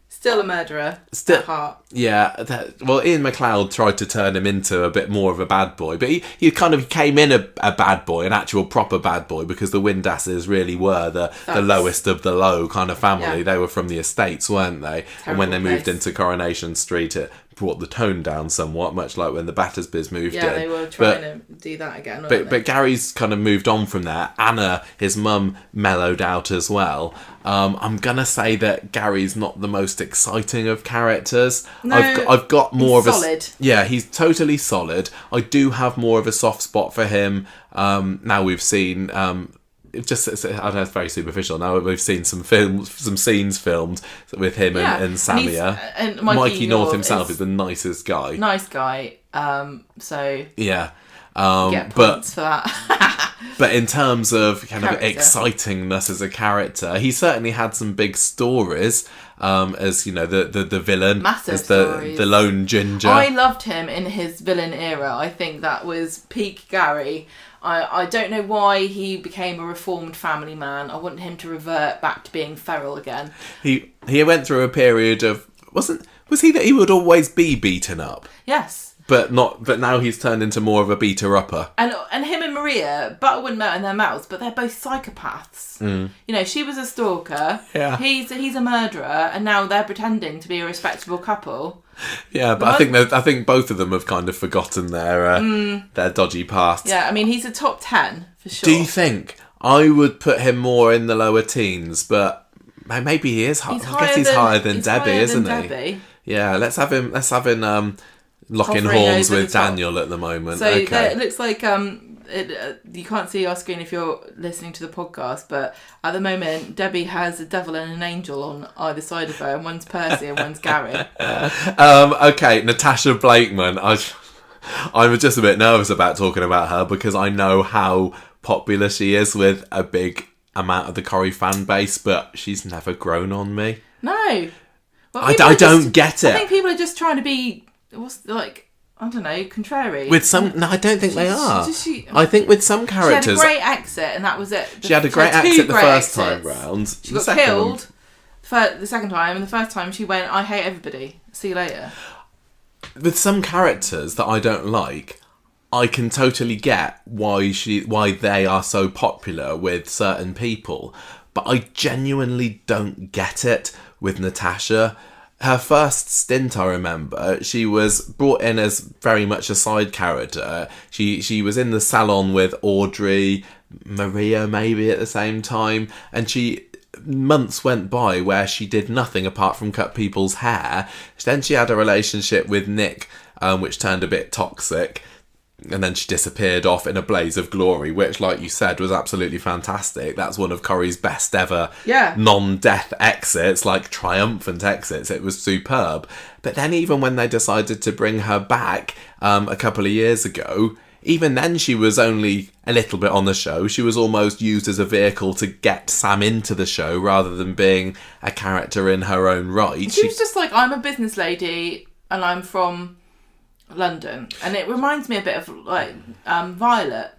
Still a murderer at heart. Yeah, well, Ian McLeod tried to turn him into a bit more of a bad boy, but he kind of came in a bad boy, an actual proper bad boy, because the Windasses really were the lowest of the low kind of family. They were from the estates, weren't they? And when they moved into Coronation Street, it brought the tone down somewhat, much like when the Battersbys moved in. Yeah, they were trying to do that again. But Gary's kind of moved on from there. Anna, his mum, mellowed out as well. I'm gonna say that Gary's not the most exciting of characters. No, I've got more of a solid. Yeah, he's totally solid. I do have more of a soft spot for him. Now we've seen I know it's very superficial. Now we've seen some scenes filmed with him and Samia. And Mikey North himself is the nicest guy. Nice guy. So yeah. Get points for that. But in terms of kind of excitingness as a character, he certainly had some big stories. As you know, the villain, massive as stories. The lone ginger. I loved him in his villain era. I think that was peak Gary. I don't know why he became a reformed family man. I want him to revert back to being feral again. He went through a period of was he that he would always be beaten up? Yes. But now he's turned into more of a beater-upper. And him and Maria, butter wouldn't melt in their mouths, but they're both psychopaths. You know, she was a stalker. Yeah. He's a murderer, and now they're pretending to be a respectable couple. Yeah, but I think both of them have kind of forgotten their dodgy past. Yeah, I mean, he's a top 10 for sure. Do you think? I would put him more in the lower teens, but maybe he is. I guess he's higher than Debbie, isn't he? Debbie. Yeah, let's have him. Locking horns with Daniel at the moment. So it looks like you can't see our screen if you're listening to the podcast, but at the moment Debbie has a devil and an angel on either side of her, and one's Percy and one's Gary. Okay, Natasha Blakeman. I'm just a bit nervous about talking about her because I know how popular she is with a big amount of the Corrie fan base, but she's never grown on me. No. Well, I don't get it. I think people are just trying to be... I don't know, contrary. With some... No, I don't think they are. I think with some characters... She had a great exit, and that was it. She had a great exit the first time round. She got killed the second time, and the first time she went, I hate everybody. See you later. With some characters that I don't like, I can totally get why they are so popular with certain people, but I genuinely don't get it with Natasha. Her first stint, I remember, she was brought in as very much a side character. She was in the salon with Audrey, Maria maybe at the same time, and months went by where she did nothing apart from cut people's hair. Then she had a relationship with Nick, which turned a bit toxic. And then she disappeared off in a blaze of glory, which, like you said, was absolutely fantastic. That's one of Corrie's best ever non-death exits, like triumphant exits. It was superb. But then even when they decided to bring her back a couple of years ago, even then she was only a little bit on the show. She was almost used as a vehicle to get Sam into the show rather than being a character in her own right. She was just like, I'm a business lady and I'm from London, and it reminds me a bit of like Violet.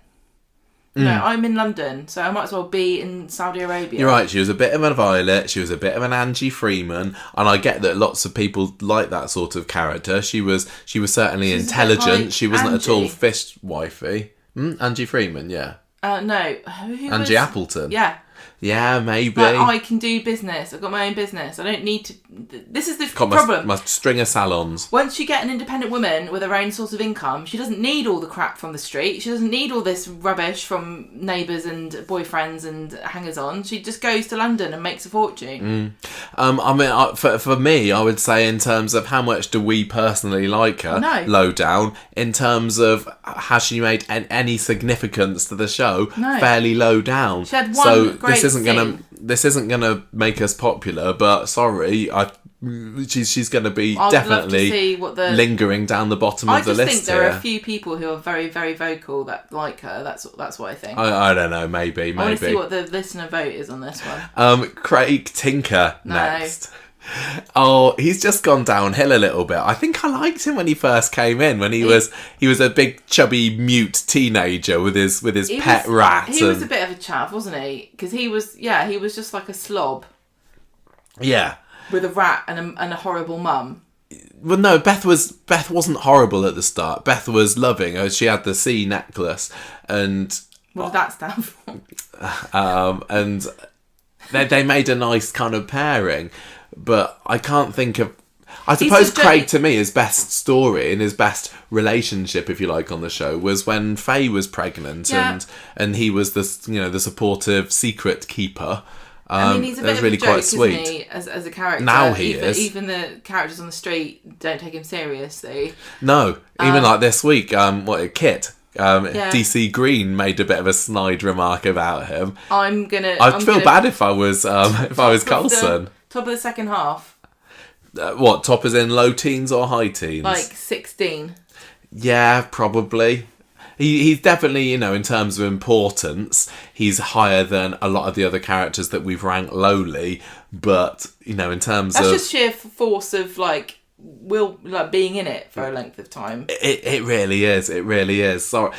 No, I'm in London, so I might as well be in Saudi Arabia. You're right, she was a bit of a Violet, she was a bit of an Angie Freeman, and I get that lots of people like that sort of character. She was certainly intelligent. Like she wasn't Angie. at all fist-wifey. Angie Freeman, yeah. No. Who Angie Appleton. Yeah. Yeah, maybe. Like, I can do business. I've got my own business. I don't need to... This is the Got problem. my string of salons. Once you get an independent woman with her own source of income, she doesn't need all the crap from the street. She doesn't need all this rubbish from neighbours and boyfriends and hangers-on. She just goes to London and makes a fortune. I mean, for me, I would say in terms of how much do we personally like her, No. low down, in terms of has she made any significance to the show, No. fairly low down. She had one so great this isn't gonna make us popular, but sorry, she's gonna be I'd love to definitely see what the... lingering down the bottom of the list. I just think there here. are a few people who are very, very vocal that like her. That's what I think. I don't know, maybe. I want to see what the listener vote is on this one. Craig Tinker No. next. Oh, he's just gone downhill a little bit. I think I liked him when he first came in, when he was a big chubby mute teenager with his pet rat. He was a bit of a chav, wasn't he? Because he was just like a slob. Yeah. With a rat and a horrible mum. Well, no, Beth wasn't horrible at the start. Beth was loving. She had the sea necklace, and what did that stand for? And they made a nice kind of pairing. But I can't think of... I suppose Craig, to me, his best story and his best relationship, if you like, on the show was when Faye was pregnant and he was the supportive secret keeper. I mean, he's a bit of really a joke, quite sweet. Isn't he, as a character. Now he is. Even the characters on the street don't take him seriously. No, even like this week, Kit... DC Green made a bit of a snide remark about him. I'd feel bad if I was Coulson. Top of the second half. What, top as in low teens or high teens? Like 16. Yeah, probably. He's definitely, in terms of importance, he's higher than a lot of the other characters that we've ranked lowly. But, in terms of... That's just sheer force of, being in it for a length of time. It really is. It really is. Sorry,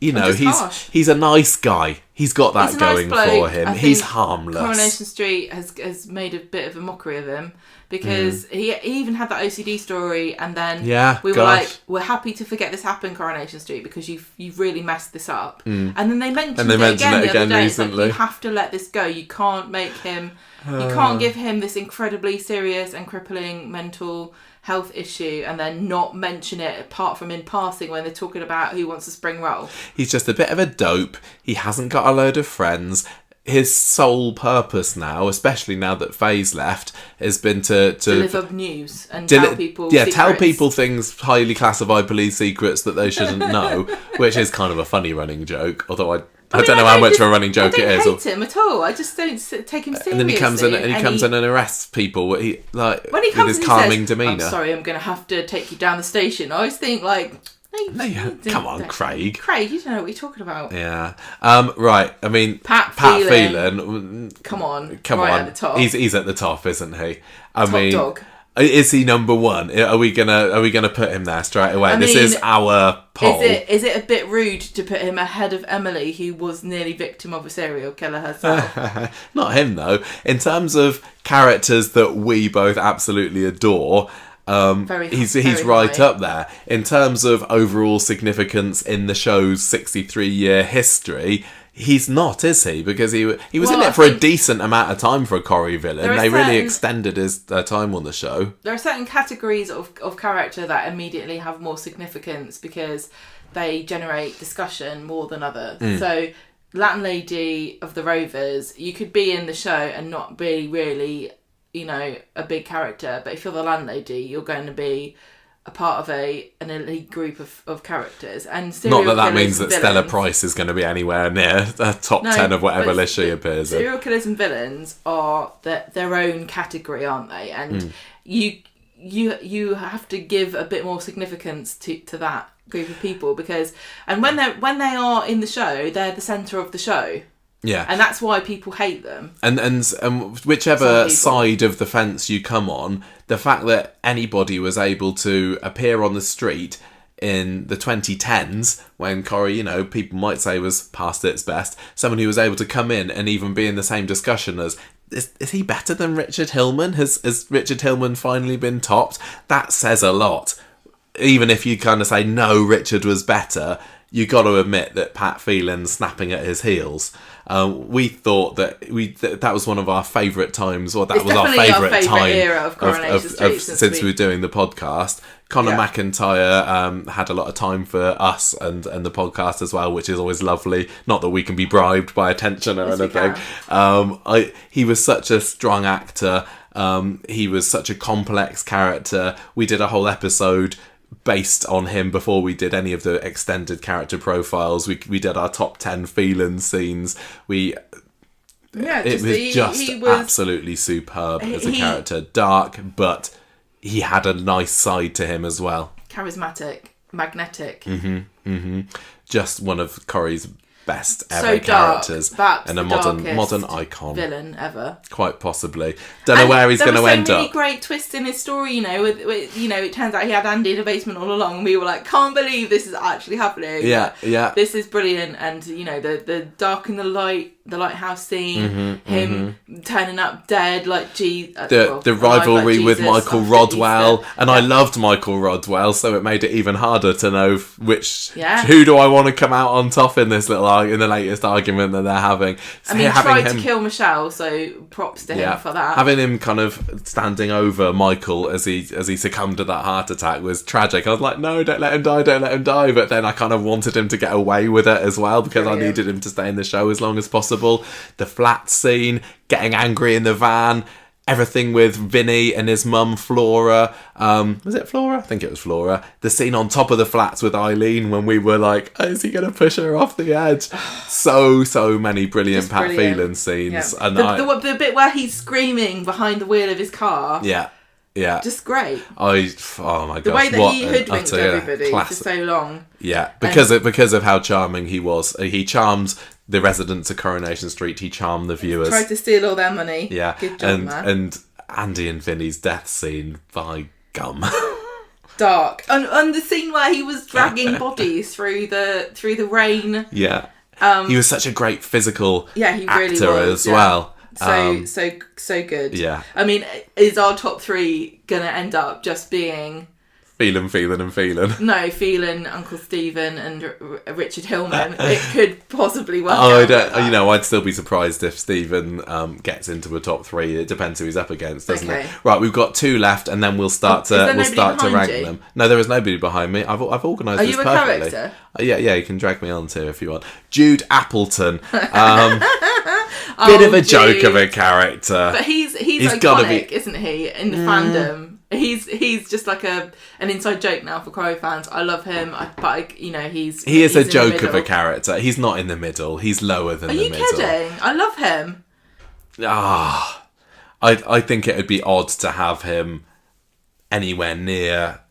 harsh. he's a nice guy. He's got that going for him. He's harmless. Coronation Street has made a bit of a mockery of him because he even had that OCD story, and then we were like, we're happy to forget this happened, Coronation Street, because you've really messed this up. And then they mentioned it again the other day. Recently. It's like, you have to let this go. You can't make him. You can't give him this incredibly serious and crippling mental health issue and then not mention it apart from in passing when they're talking about who wants a spring roll. He's just a bit of a dope. He hasn't got a load of friends. His sole purpose now, especially now that Faye's left, has been to deliver news and tell people secrets. Tell people things, highly classified police secrets that they shouldn't know, which is kind of a funny running joke, although I don't know how much of a running joke it is. I don't hate him at all. I just don't take him seriously. And then he comes in and arrests people. When he comes with his calming demeanour. I'm sorry, I'm going to have to take you down the station. I always think come on, Craig. Craig, you don't know what you're talking about. Yeah. Right. I mean, Pat Phelan. Come on. At the top. He's at the top, isn't he? Top dog. Is he number one? Are we gonna put him there straight away? This is our poll. Is it a bit rude to put him ahead of Emily, who was nearly victim of a serial killer herself? Not him though. In terms of characters that we both absolutely adore, he's right up there. In terms of overall significance in the show's 63-year history, he's not, is he? Because he was in it for a decent amount of time for a Corrie villain. They really extended his time on the show. There are certain categories of character that immediately have more significance because they generate discussion more than others. So, Landlady of the Rovers, you could be in the show and not be really, a big character, but if you're the landlady, you're going to be a part of an elite group of characters. And serial Not that killers means and that Stella villains- Price is going to be anywhere near the top 10 of whatever but list she appears in. Serial killers and villains are their own category, aren't they? And you have to give a bit more significance to that group of people, because when they are in the show, they're the centre of the show. Yeah. And that's why people hate them. And whichever side of the fence you come on, the fact that anybody was able to appear on the street in the 2010s, when Corrie, people might say was past its best, someone who was able to come in and even be in the same discussion as, is he better than Richard Hillman? Has Richard Hillman finally been topped? That says a lot. Even if you kind of say, no, Richard was better, you got to admit that Pat Phelan's snapping at his heels. We thought that that was one of our favourite times, or that was our favourite time era of Coronation Street since we were doing the podcast. Conor McIntyre had a lot of time for us and the podcast as well, which is always lovely. Not that we can be bribed by attention or anything. He was such a strong actor. He was such a complex character. We did a whole episode based on him before we did any of the extended character profiles. We did our top 10 Phelan scenes. It was absolutely superb as a character. Dark, but he had a nice side to him as well. Charismatic, magnetic. Just one of Corrie's best ever characters, and a modern icon, villain ever, quite possibly. Don't know where he's going to end up. There was so many great twists in his story, with it turns out he had Andy in the basement all along, and we were like, can't believe this is actually happening. Yeah. This is brilliant. And the dark and the light, the lighthouse scene, him turning up dead like the rivalry with Michael Rodwell, and I loved Michael Rodwell, so it made it even harder to know who do I want to come out on top in this in the latest argument that they're having. So he tried to kill Michelle, so props to him for that. Having him kind of standing over Michael as he succumbed to that heart attack was tragic. I was like, no, don't let him die. But then I kind of wanted him to get away with it as well, because I needed him to stay in the show as long as possible. The flat scene, getting angry in the van, everything with Vinny and his mum Flora. Was it Flora? I think it was Flora. The scene on top of the flats with Eileen when we were like, is he going to push her off the edge? So many brilliant Pat Phelan scenes. Yeah. And the bit where he's screaming behind the wheel of his car. Yeah. Just great. Oh my gosh. The way that he hoodwinked everybody for so long. Yeah, because of how charming he was. He charmed the residents of Coronation Street. He charmed the viewers. Tried to steal all their money. Yeah. Good job, man. And Andy and Vinny's death scene, by gum. Dark. And the scene where he was dragging bodies through the rain. Yeah. He was such a great physical he really actor as well. So good. Yeah. I mean, is our top 3 gonna end up just being Phelan. No, Phelan, Uncle Stephen, and Richard Hillman. It could possibly work. I'd still be surprised if Stephen gets into a top 3. It depends who he's up against, doesn't it? Right, we've got 2 left, and then we'll start to rank them. No, there is nobody behind me. I've organised this perfectly. Are you a character? Yeah, you can drag me on too if you want. Jude Appleton. Bit of a joke of a character. But he's iconic, isn't he, in the fandom? He's just like an inside joke now for Corrie fans. I love him, he is a joke of a character. He's not in the middle. He's lower than the middle. Are you kidding? I love him. I think it would be odd to have him anywhere near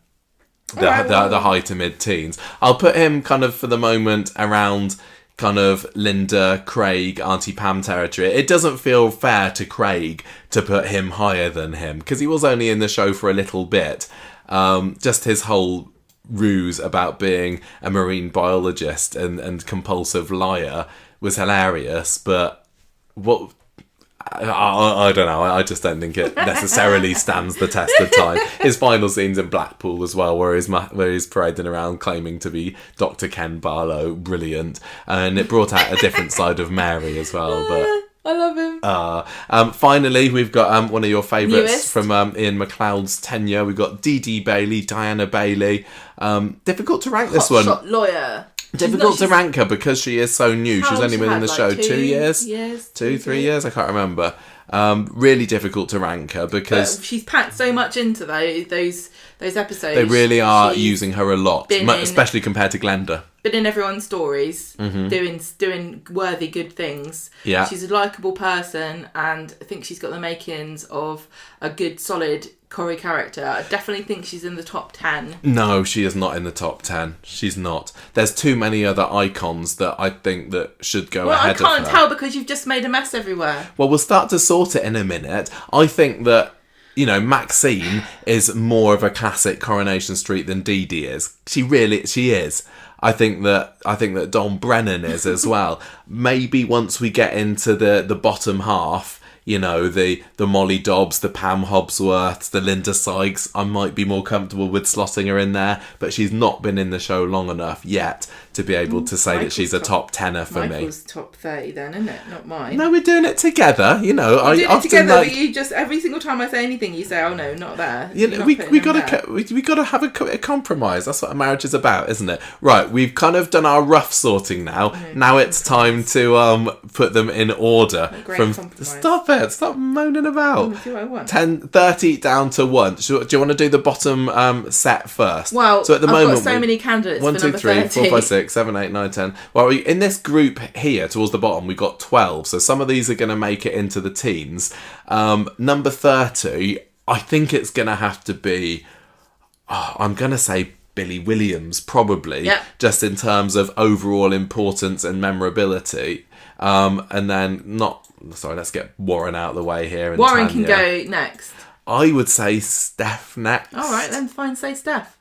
the high to mid-teens. I'll put him kind of for the moment around kind of Linda, Craig, Auntie Pam territory. It doesn't feel fair to Craig to put him higher than him, because he was only in the show for a little bit. Just his whole ruse about being a marine biologist and compulsive liar was hilarious, but what... I don't know. I just don't think it necessarily stands the test of time. His final scenes in Blackpool as well, where he's parading around claiming to be Dr. Ken Barlow, brilliant, and it brought out a different side of Mary as well. But I love him. Finally, we've got one of your favourites from Ian McLeod's tenure. We've got Dee Dee Bailey, Diana Bailey. Difficult to rank this one. Hotshot lawyer. Difficult to rank her because she is so new. She's only been in the show 2 years? 3 3 years? I can't remember. Really difficult to rank her because she's packed so much into those episodes. they really are using her a lot, been especially compared to Glenda. Been in everyone's stories, doing worthy good things. Yeah. She's a likeable person, and I think she's got the makings of a good, solid Corrie character. I definitely think she's in the top 10. No, she is not in the top 10. She's not. There's too many other icons that I think that should go ahead of her. I can't tell because you've just made a mess everywhere. Well, we'll start to sort it in a minute. I think that, Maxine is more of a classic Coronation Street than Dee Dee is. She is. I think that Don Brennan is as well. Maybe once we get into the bottom half, the Molly Dobbs, the Pam Hobsworths, the Linda Sykes, I might be more comfortable with slotting her in there, but she's not been in the show long enough yet to be able to say that she's a top tenner for me. Michael's top 30 then, isn't it? Not mine. No, we're doing it together. We're doing it together, but you just, every single time I say anything, you say, oh no, not there. We gotta have a compromise. That's what a marriage is about, isn't it? Right, we've kind of done our rough sorting now. Now it's time to put them in order. Stop it! Stop moaning about. Do what I want. 30 down to 1. Do you want to do the bottom set first? Well, so at the I've got so many candidates 1, for 2, number 3, 30. 4, 5, 6, 7, 8, 9, 10. Well, in this group here, towards the bottom, we've got 12. So some of these are going to make it into the teens. Number 30, I think it's going to have to be... I'm going to say Billy Williams, probably. Yep. Just in terms of overall importance and memorability. And then let's get Warren out of the way here. And Warren Tanya. can go next. I would say Steph next. All right, then fine, say Steph.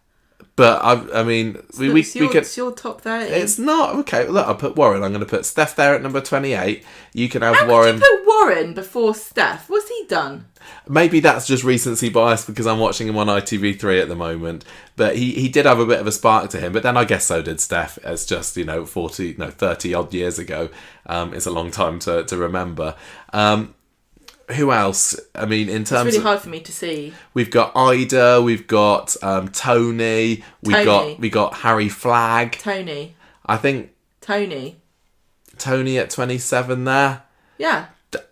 But I mean, it's your top 30. It's not okay. Look, I'll put Warren. I'm going to put Steph there at number 28. You can have How Warren. Could you put Warren before Steph? What's he done? Maybe that's just recency bias because I'm watching him on ITV3 at the moment. But he did have a bit of a spark to him. But then I guess so did Steph. It's just 30 odd years ago. It's a long time to remember. Who else? I mean, in terms it's really hard for me to see. We've got Ida, we've got Tony, we got Harry Flagg. Tony. I think Tony at 27 there. Yeah.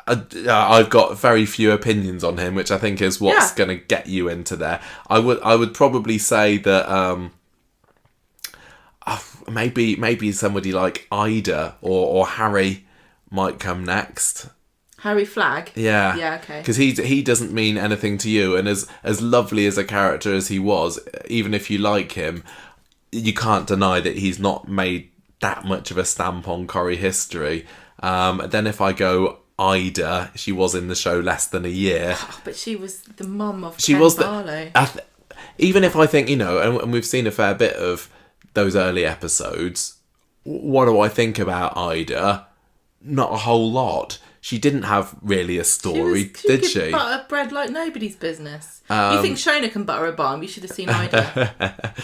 I've got very few opinions on him, which I think is what's going to get you into there. I would probably say that maybe somebody like Ida or Harry might come next. Harry Flagg? Yeah. Yeah, okay. Because he doesn't mean anything to you, and as lovely as a character as he was, even if you like him, you can't deny that he's not made that much of a stamp on Corrie history. Then if I go Ida, she was in the show less than a year. Oh, but she was the mum of Ken Barlow. Even if I think, and we've seen a fair bit of those early episodes, what do I think about Ida? Not a whole lot. She didn't have really a story, did she? She could butter bread like nobody's business. You think Shona can butter a barn? You should have seen Ida.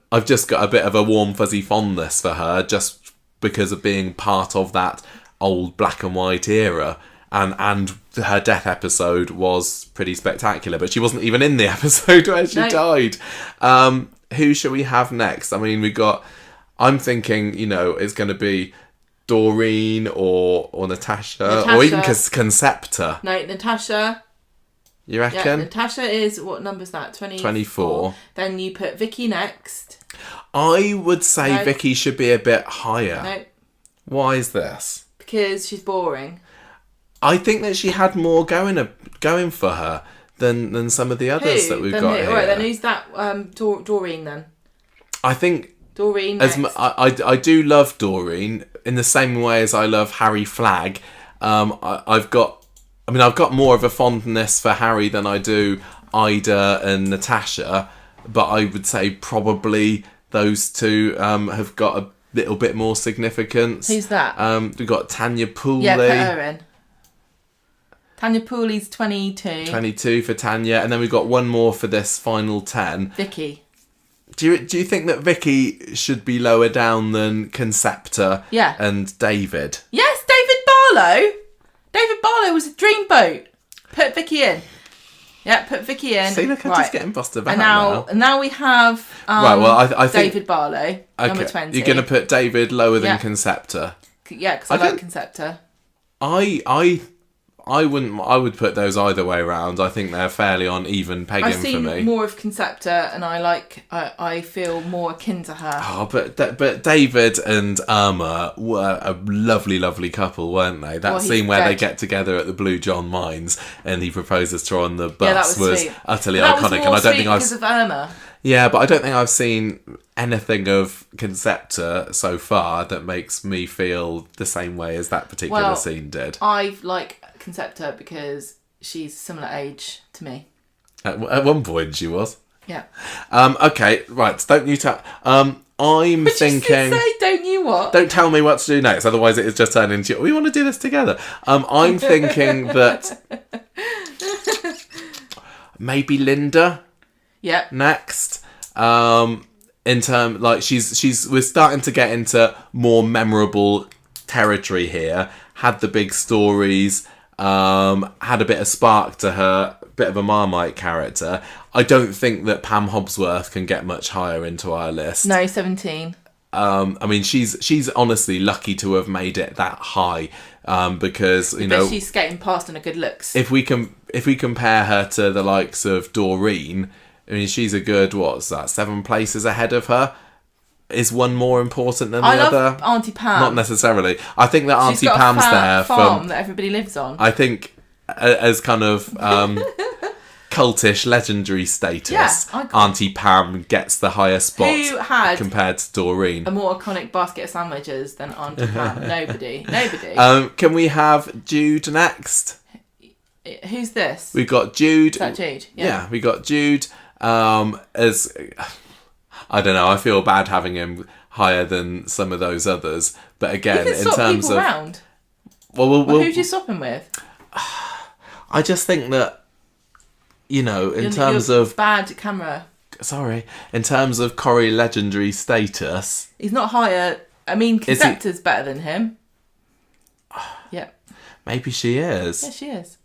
I've just got a bit of a warm, fuzzy fondness for her, just because of being part of that old black and white era. And her death episode was pretty spectacular, but she wasn't even in the episode where she died. Who shall we have next? I mean, I'm thinking, it's going to be Doreen or Natasha, or even Concepta. No, Natasha. You reckon? Yeah, Natasha is, what number's that? 24. Then you put Vicky next. I would say Vicky should be a bit higher. No. Why is this? Because she's boring. I think that she had more going for her than some of the others that we've got here. Right, then who's that? Doreen then. I think Doreen next. I do love Doreen in the same way as I love Harry Flagg. I've got more of a fondness for Harry than I do Ida and Natasha, but I would say probably those two have got a little bit more significance. Who's that? We've got Tanya Pooley. Yeah, put her in. Tanya Pooley's 22. 22 for Tanya, and then we've got one more for this final 10. Vicky. Do you think that Vicky should be lower down than Concepta and David? Yes, David Barlow. David Barlow was a dreamboat. Put Vicky in. Yeah, put Vicky in. See, look, I'm just getting busted back and now we have I think David Barlow, number 20. You're going to put David lower than Concepta? Yeah, because I like Concepta. I would put those either way around. I think they're fairly on even pegging I've seen for me. more of Concepta, and I feel more akin to her. Oh, but David and Irma were a lovely, lovely couple, weren't they? That scene where they get together at the Blue John Mines and he proposes to her on the bus was utterly iconic. And I don't think because of Irma. Yeah, but I don't think I've seen anything of Concepta so far that makes me feel the same way as that particular scene did. I like Concepta because she's similar age to me. At one point she was. Yeah. Okay, right. Don't you tell... I'm thinking... You say, don't you what? Don't tell me what to do next, otherwise it is just turned into... We want to do this together. I'm thinking that... maybe Linda... Yep. Next. In term, like, we're starting to get into more memorable territory here. Had the big stories... had a bit of spark to her, bit of a Marmite character. I don't think that Pam Hobsworth can get much higher into our list. No, 17. I mean, she's honestly lucky to have made it that high, because but she's skating past in a good looks. If we compare her to the likes of Doreen, I mean, she's a good 7 places ahead of her. Is one more important than the other? I love Auntie Pam. Not necessarily. I think that Auntie She's got Pam's a there farm that everybody lives on. I think as kind of cultish legendary status, Yeah, Auntie Pam gets the higher spot. Who had compared to Doreen? A more iconic basket of sandwiches than Auntie Pam? Nobody. Can we have Jude next? Who's this? We got Jude. Is that Jude? Yeah, we got Jude. As I don't know, I feel bad having him higher than some of those others. But again, you can in terms people of around. Well, who do you swap him with? I just think that, in terms of bad camera. Sorry, in terms of Corrie legendary status, he's not higher. I mean, Concepta's better than him. Yeah. Maybe she is. Yeah, she is.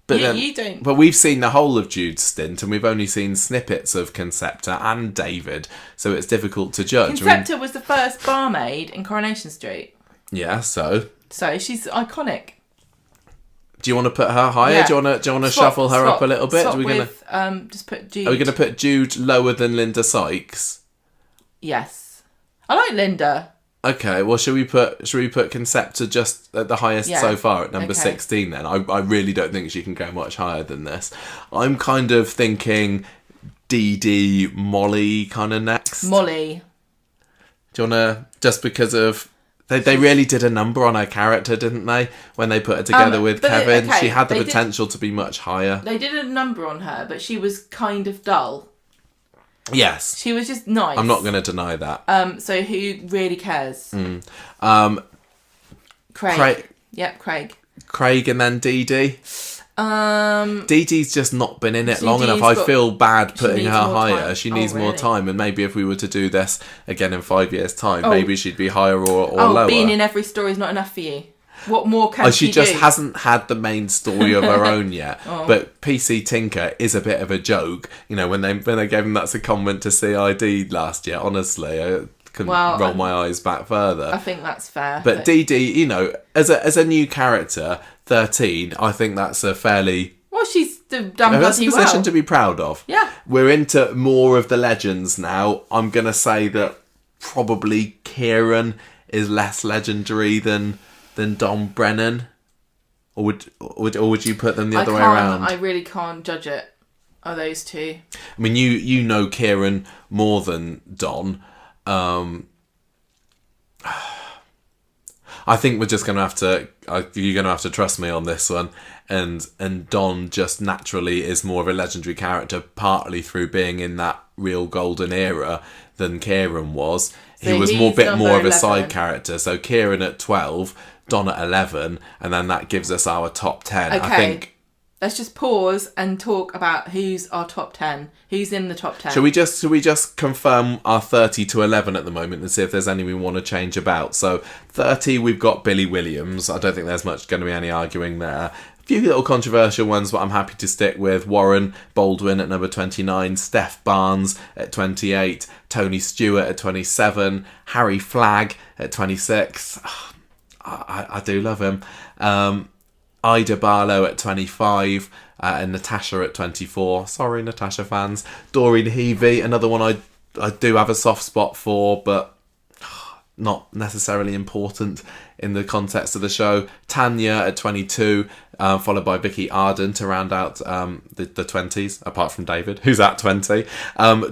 But you don't. But we've seen the whole of Jude's stint, and we've only seen snippets of Concepta and David, so it's difficult to judge. Concepta was the first barmaid in Coronation Street. Yeah, so she's iconic. Do you want to put her higher? Yeah. Do you want to shuffle her up a little bit? Just put Jude. Are we going to put Jude lower than Linda Sykes? Yes, I like Linda. Okay, well, should we put Concepta just at the highest so far at number 16 then? I really don't think she can go much higher than this. I'm kind of thinking Dee Dee, Molly kind of next. Molly. Do you want to, just because of... They really did a number on her character, didn't they? When they put her together with Kevin. She had the potential to be much higher. They did a number on her, but she was kind of dull. Yes. She was just nice. I'm not going to deny that. So who really cares? Craig. Yep, Craig. Craig and then Dee Dee. Dee Dee's just not been in it long enough. I feel bad putting her higher. She needs more time, and maybe if we were to do this again in 5 years' time, maybe she'd be higher or lower. Being in every story is not enough for you. What more can she do? She just hasn't had the main story of her own yet. But PC Tinker is a bit of a joke. When they gave him that secondment to CID last year, honestly, I couldn't roll my eyes back further. I think that's fair. But Dee Dee, as a new character, 13, I think that's a fairly... Well, she's done bloody well. That's a position to be proud of. Yeah. We're into more of the legends now. I'm going to say that probably Kieran is less legendary than Don Brennan, or would you put them the other way around? I really can't judge it. Are those two? I mean, you know Kieran more than Don. I think we're just gonna have to. You're gonna have to trust me on this one. And Don just naturally is more of a legendary character, partly through being in that real golden era than Kieran was. So he was more of a 11. side character. So Kieran at 12. Don at 11, and then that gives us our top 10. Okay. I think. Let's just pause and talk about who's our top 10. Who's in the top 10? Should we just confirm our 30 to 11 at the moment and see if there's any we want to change about? So 30, we've got Billy Williams. I don't think there's much going to be any arguing there. A few little controversial ones, but I'm happy to stick with Warren Baldwin at number 29, Steph Barnes at 28, Tony Stewart at 27, Harry Flagg at 26. I do love him. Ida Barlow at 25, and Natasha at 24. Sorry, Natasha fans. Doreen Heavey, another one I do have a soft spot for, but not necessarily important in the context of the show. Tanya at 22, followed by Vicky Arden to round out the 20s, apart from David, who's at 20.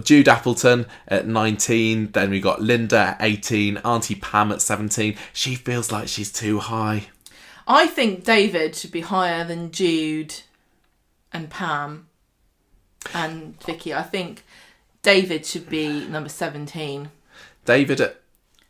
Jude Appleton at 19. Then we got Linda at 18. Auntie Pam at 17. She feels like she's too high. I think David should be higher than Jude and Pam and Vicky. I think David should be number 17. David at...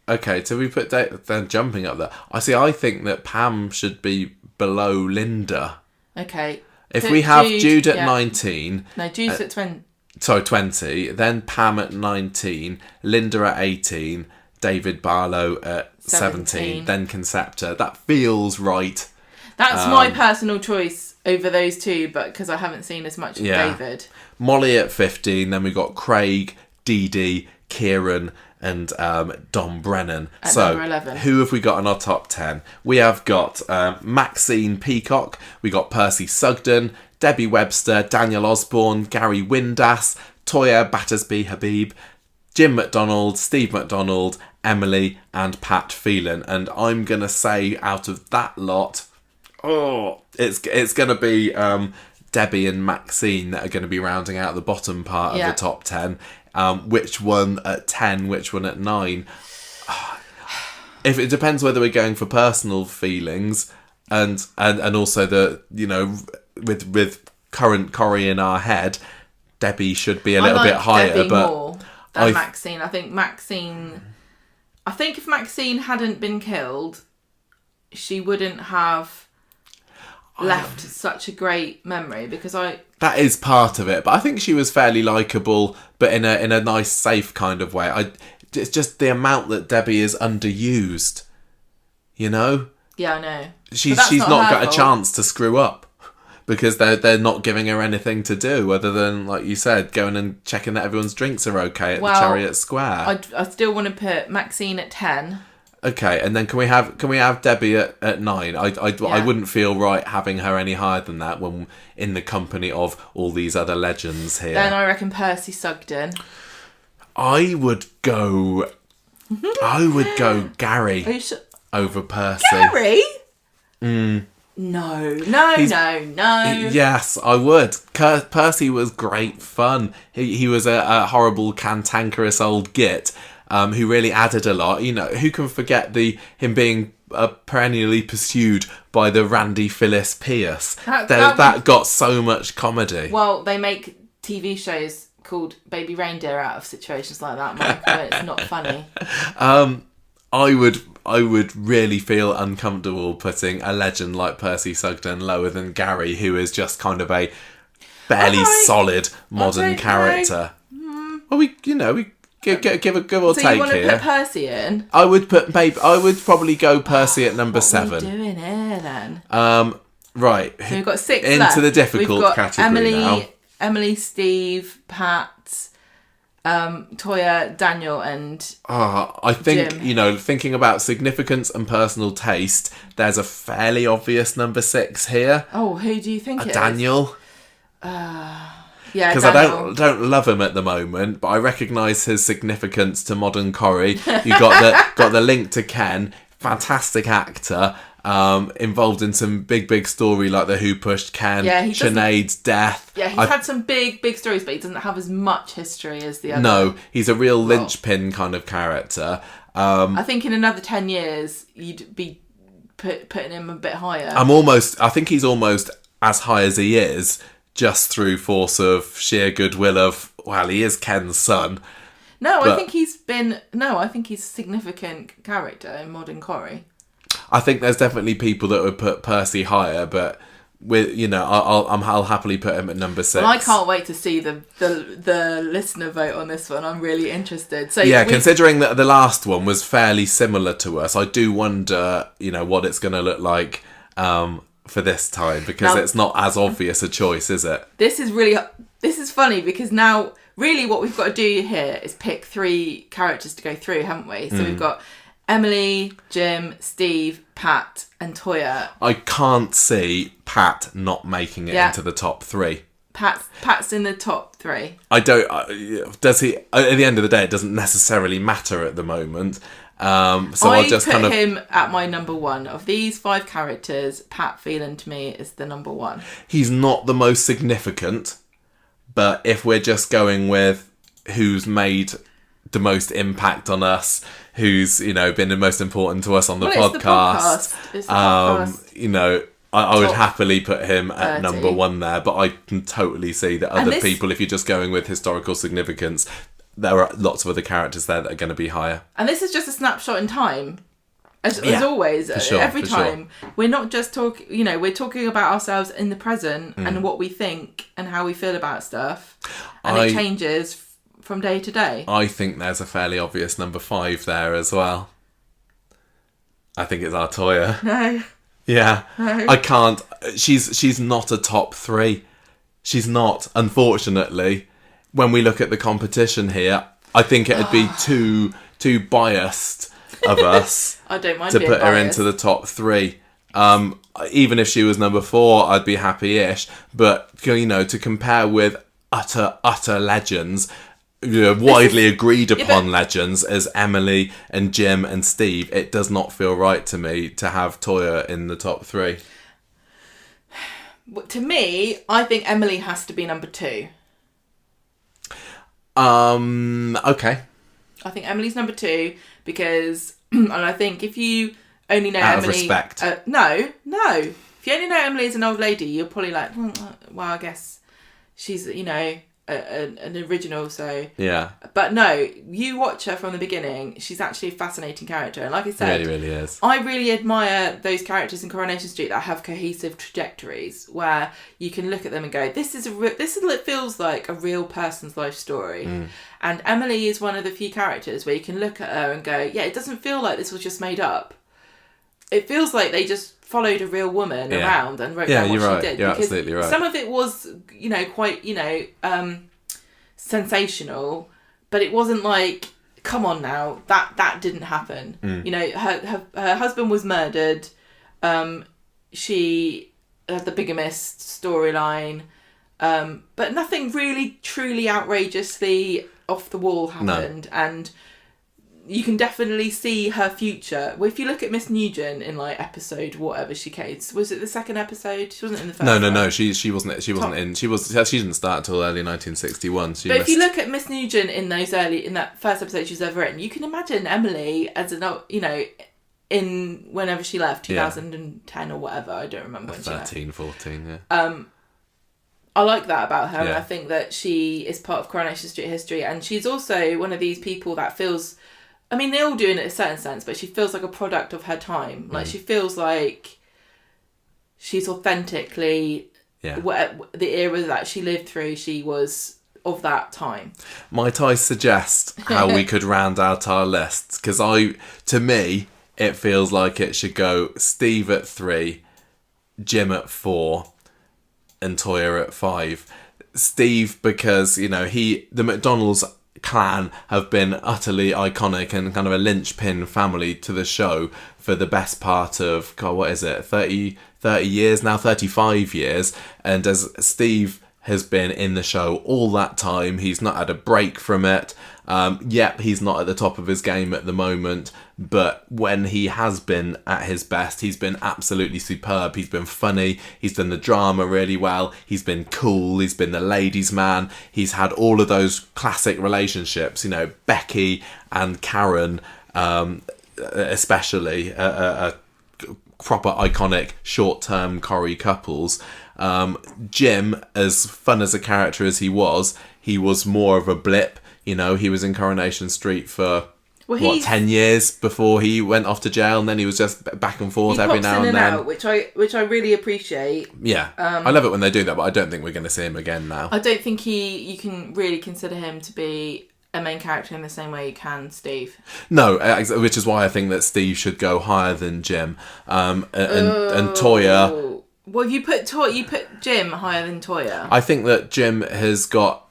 Okay, so we put then jumping up there. I think that Pam should be below Linda. Okay. If we have Jude at 19... No, Jude's at 20. Sorry, 20. Then Pam at 19. Linda at 18. David Barlow at 17. Then Concepta. That feels right. That's my personal choice over those two, but because I haven't seen as much of David. Molly at 15. Then we got Craig, Dee Dee, Kieran... and Dom Brennan. At so, number 11. Who have we got in our top 10? We have got Maxine Peacock, we got Percy Sugden, Debbie Webster, Daniel Osborne, Gary Windass, Toya Battersby Habib, Jim McDonald, Steve McDonald, Emily, and Pat Phelan. And I'm going to say out of that lot, it's going to be Debbie and Maxine that are going to be rounding out the bottom part of the top 10. Which one at 10, which one at 9. If it depends whether we're going for personal feelings and also the, with current Corrie in our head, Debbie should be a little bit higher. Debbie but more than Maxine. I think if Maxine hadn't been killed, she wouldn't have left such a great memory because that is part of it, but I think she was fairly likeable, but in a nice, safe kind of way. It's just the amount that Debbie is underused, Yeah, I know. She's not got a chance to screw up because they're not giving her anything to do other than, like you said, going and checking that everyone's drinks are okay at the Chariot Square. I still want to put Maxine at 10. Okay, and then can we have Debbie at 9? I wouldn't feel right having her any higher than that when in the company of all these other legends here. Then I reckon Percy Sugden. I would go Gary over Percy. Gary? No. Yes, I would. Percy was great fun. He was a horrible, cantankerous old git. Who really added a lot. Who can forget him being perennially pursued by the Randy Phyllis Pierce? That got so much comedy. Well, they make TV shows called Baby Reindeer out of situations like that, Mike, but it's not funny. I would really feel uncomfortable putting a legend like Percy Sugden lower than Gary, who is just kind of a barely solid modern character. Well, we give or take here. So you want to put Percy in? I would probably go Percy at number 7. What are we doing here then? Right. So we've got 6 into left. The difficult category now. Emily, Steve, Pat, Toya, Daniel, and I think Jim. Thinking about significance and personal taste, there's a fairly obvious number 6 here. Oh, who do you think it Daniel. Yeah, because I don't love him at the moment, but I recognise his significance to modern Corrie. You got the link to Ken, fantastic actor, involved in some big story like the Who Pushed Ken, Sinead's death. Yeah, he's had some big stories, but he doesn't have as much history as the other. No, he's a real linchpin kind of character. I think in another 10 years you'd be putting him a bit higher. I think he's almost as high as he is, just through force of sheer goodwill of, he is Ken's son. I think he's a significant character in modern Corrie. I think there's definitely people that would put Percy higher, but I'll happily put him at number 6. Well, I can't wait to see the listener vote on this one. I'm really interested. So considering that the last one was fairly similar to us, I do wonder, what it's going to look like for this time, because it's not as obvious a choice, is it? This is funny because now really what we've got to do here is pick 3 characters to go through, haven't we? So we've got Emily, Jim, Steve, Pat and Toya. I can't see Pat not making it into the top 3. Pat's in the top 3. I don't. Does he? At the end of the day, it doesn't necessarily matter at the moment. So I'll just put him at my number 1 of these 5 characters. Pat Phelan to me is the number 1. He's not the most significant, but if we're just going with who's made the most impact on us, who's been the most important to us on the podcast, It's the podcast. I would happily put him at 30. number 1 there, but I can totally see that other people, if you're just going with historical significance, there are lots of other characters there that are going to be higher. And this is just a snapshot in time. As always, every time. We're not just talking, we're talking about ourselves in the present and what we think and how we feel about stuff. And it changes from day to day. I think there's a fairly obvious number 5 there as well. I think it's our Toya. No. Yeah. No. I can't. She's not a top 3. She's not, unfortunately. When we look at the competition here, I think it'd be too biased of us I don't mind to being put her biased. into the top 3. Even if she was number 4, I'd be happy-ish. But to compare with utter legends, widely agreed upon legends as Emily and Jim and Steve, it does not feel right to me to have Toya in the top 3. To me, I think Emily has to be number 2. Okay. I think Emily's number 2 because, and I think if you only know Out Emily... of respect. No. If you only know Emily as an old lady, you're probably like, well, I guess she's, an original, so... Yeah. But no, you watch her from the beginning, she's actually a fascinating character. And like I said... Really, really is. I really admire those characters in Coronation Street that have cohesive trajectories where you can look at them and go, this feels like a real person's life story. And Emily is one of the few characters where you can look at her and go, yeah, it doesn't feel like this was just made up. It feels like they just followed a real woman around and wrote down what she did. You're because absolutely right. some of it was, quite, sensational, but it wasn't like, come on now, that didn't happen. Her husband was murdered. She had the bigamist storyline, but nothing really truly outrageously off the wall happened. No. And you can definitely see her future. Well, if you look at Miss Nugent in episode whatever she came, was it the second episode? She wasn't in the first. No. She wasn't. She didn't start until early 1961. If you look at Miss Nugent in that first episode she's ever written, you can imagine Emily as in whenever she left, 2010 or whatever. I don't remember when 13, 14. Yeah. I like that about her, and I think that she is part of Coronation Street history, and she's also one of these people that feels. I mean, they all do in a certain sense, but she feels like a product of her time. Like, she feels like she's authentically... the era that she lived through, she was of that time. Might I suggest how we could round out our lists? Because to me, it feels like it should go Steve at 3, Jim at 4, and Toya at 5. Steve, because, the McDonald's clan have been utterly iconic and kind of a linchpin family to the show for the best part of 30 years now, 35 years. And as Steve has been in the show all that time, he's not had a break from it. He's not at the top of his game at the moment, but when he has been at his best, he's been absolutely superb. He's been funny, he's done the drama really well, he's been cool, he's been the ladies' man, he's had all of those classic relationships, Becky and Karen, especially, proper iconic short-term Corrie couples. Jim, as fun as a character as he was more of a blip. He was in Coronation Street for 10 years before he went off to jail, and then he was just back and forth every now and then. Out, which I really appreciate. Yeah, I love it when they do that, but I don't think we're going to see him again now. I don't think you can really consider him to be a main character in the same way you can Steve. No, which is why I think that Steve should go higher than Jim. And Toya. Well, you put Jim higher than Toya. I think that Jim has got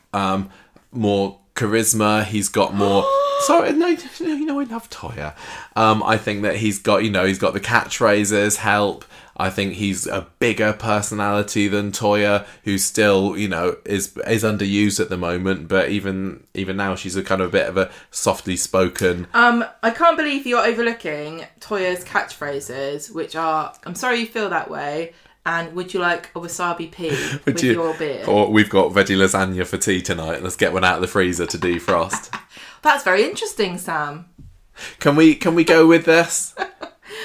more charisma. He's got more. Sorry, no, I love Toya. I think that he's got the catchphrases help. I think he's a bigger personality than Toya, who still, is underused at the moment. But even now, she's a kind of a bit of a softly spoken. I can't believe you're overlooking Toya's catchphrases, which are, "I'm sorry you feel that way," and "Would you like a wasabi pea with your beer?" Or "We've got veggie lasagna for tea tonight. Let's get one out of the freezer to defrost." That's very interesting, Sam. Can we go with this?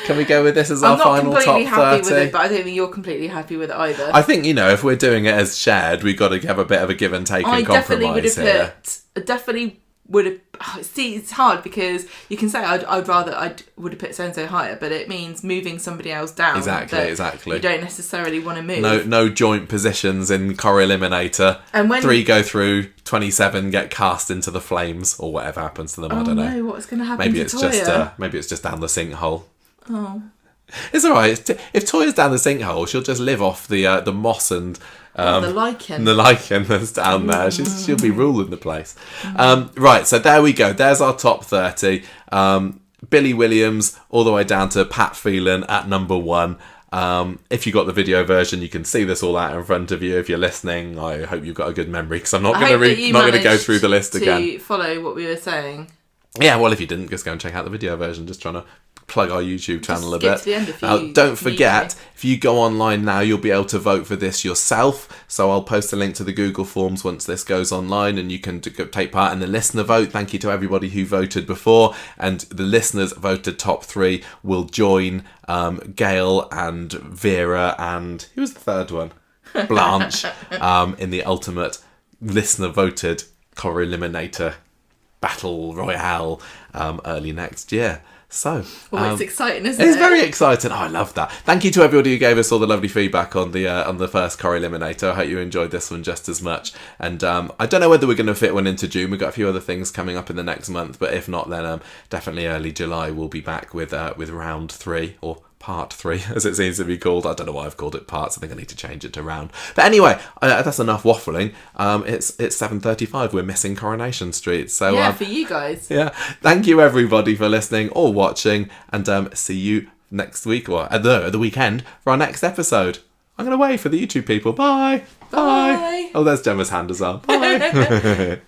Can we go with this as our final top 30? I'm not completely happy with it, but I don't think you're completely happy with it either. I think, if we're doing it as shared, we've got to have a bit of a give and take and compromise here. I definitely would have... See, it's hard because you can say I would have put so-and-so higher, but it means moving somebody else down. Exactly. You don't necessarily want to move. No joint positions in Corrieliminator. And when 3 go through, 27 get cast into the flames, or whatever happens to them. I don't know. No, what's going to happen to Toya? Maybe it's just down the sinkhole. Oh. It's alright. If Toya's down the sinkhole, she'll just live off the moss and the lichen. The lichen that's down there. She'll be ruling the place. Right, so there we go. There's our top 30. Billy Williams all the way down to Pat Phelan at number 1. If you got the video version, you can see this all out in front of you. If you're listening, I hope you've got a good memory, because I'm not going to go through the list again. To follow what we were saying. Yeah, well, if you didn't, just go and check out the video version. Just trying to plug our YouTube channel a bit. To the end if you don't forget, if you go online now, you'll be able to vote for this yourself. So I'll post a link to the Google Forms once this goes online, and you can take part in the listener vote. Thank you to everybody who voted before, and the listeners voted top 3 will join Gail and Vera and who was the third one? Blanche in the ultimate listener voted Corrieliminator Battle Royale early next year. So, it's exciting, isn't it? It's very exciting. Oh, I love that. Thank you to everybody who gave us all the lovely feedback on the first Corrieliminator. I hope you enjoyed this one just as much. And I don't know whether we're going to fit one into June. We've got a few other things coming up in the next month, but if not, then definitely early July we'll be back with round 3, or part 3, as it seems to be called. I don't know why I've called it parts. I think I need to change it to round. But anyway, that's enough waffling. It's 7:35. We're missing Coronation Street. So yeah, for you guys. Yeah. Thank you everybody for listening or watching, and see you next week, or at the weekend, for our next episode. I'm going to wave for the YouTube people. Bye. Bye. Oh, there's Gemma's hand as well. Bye.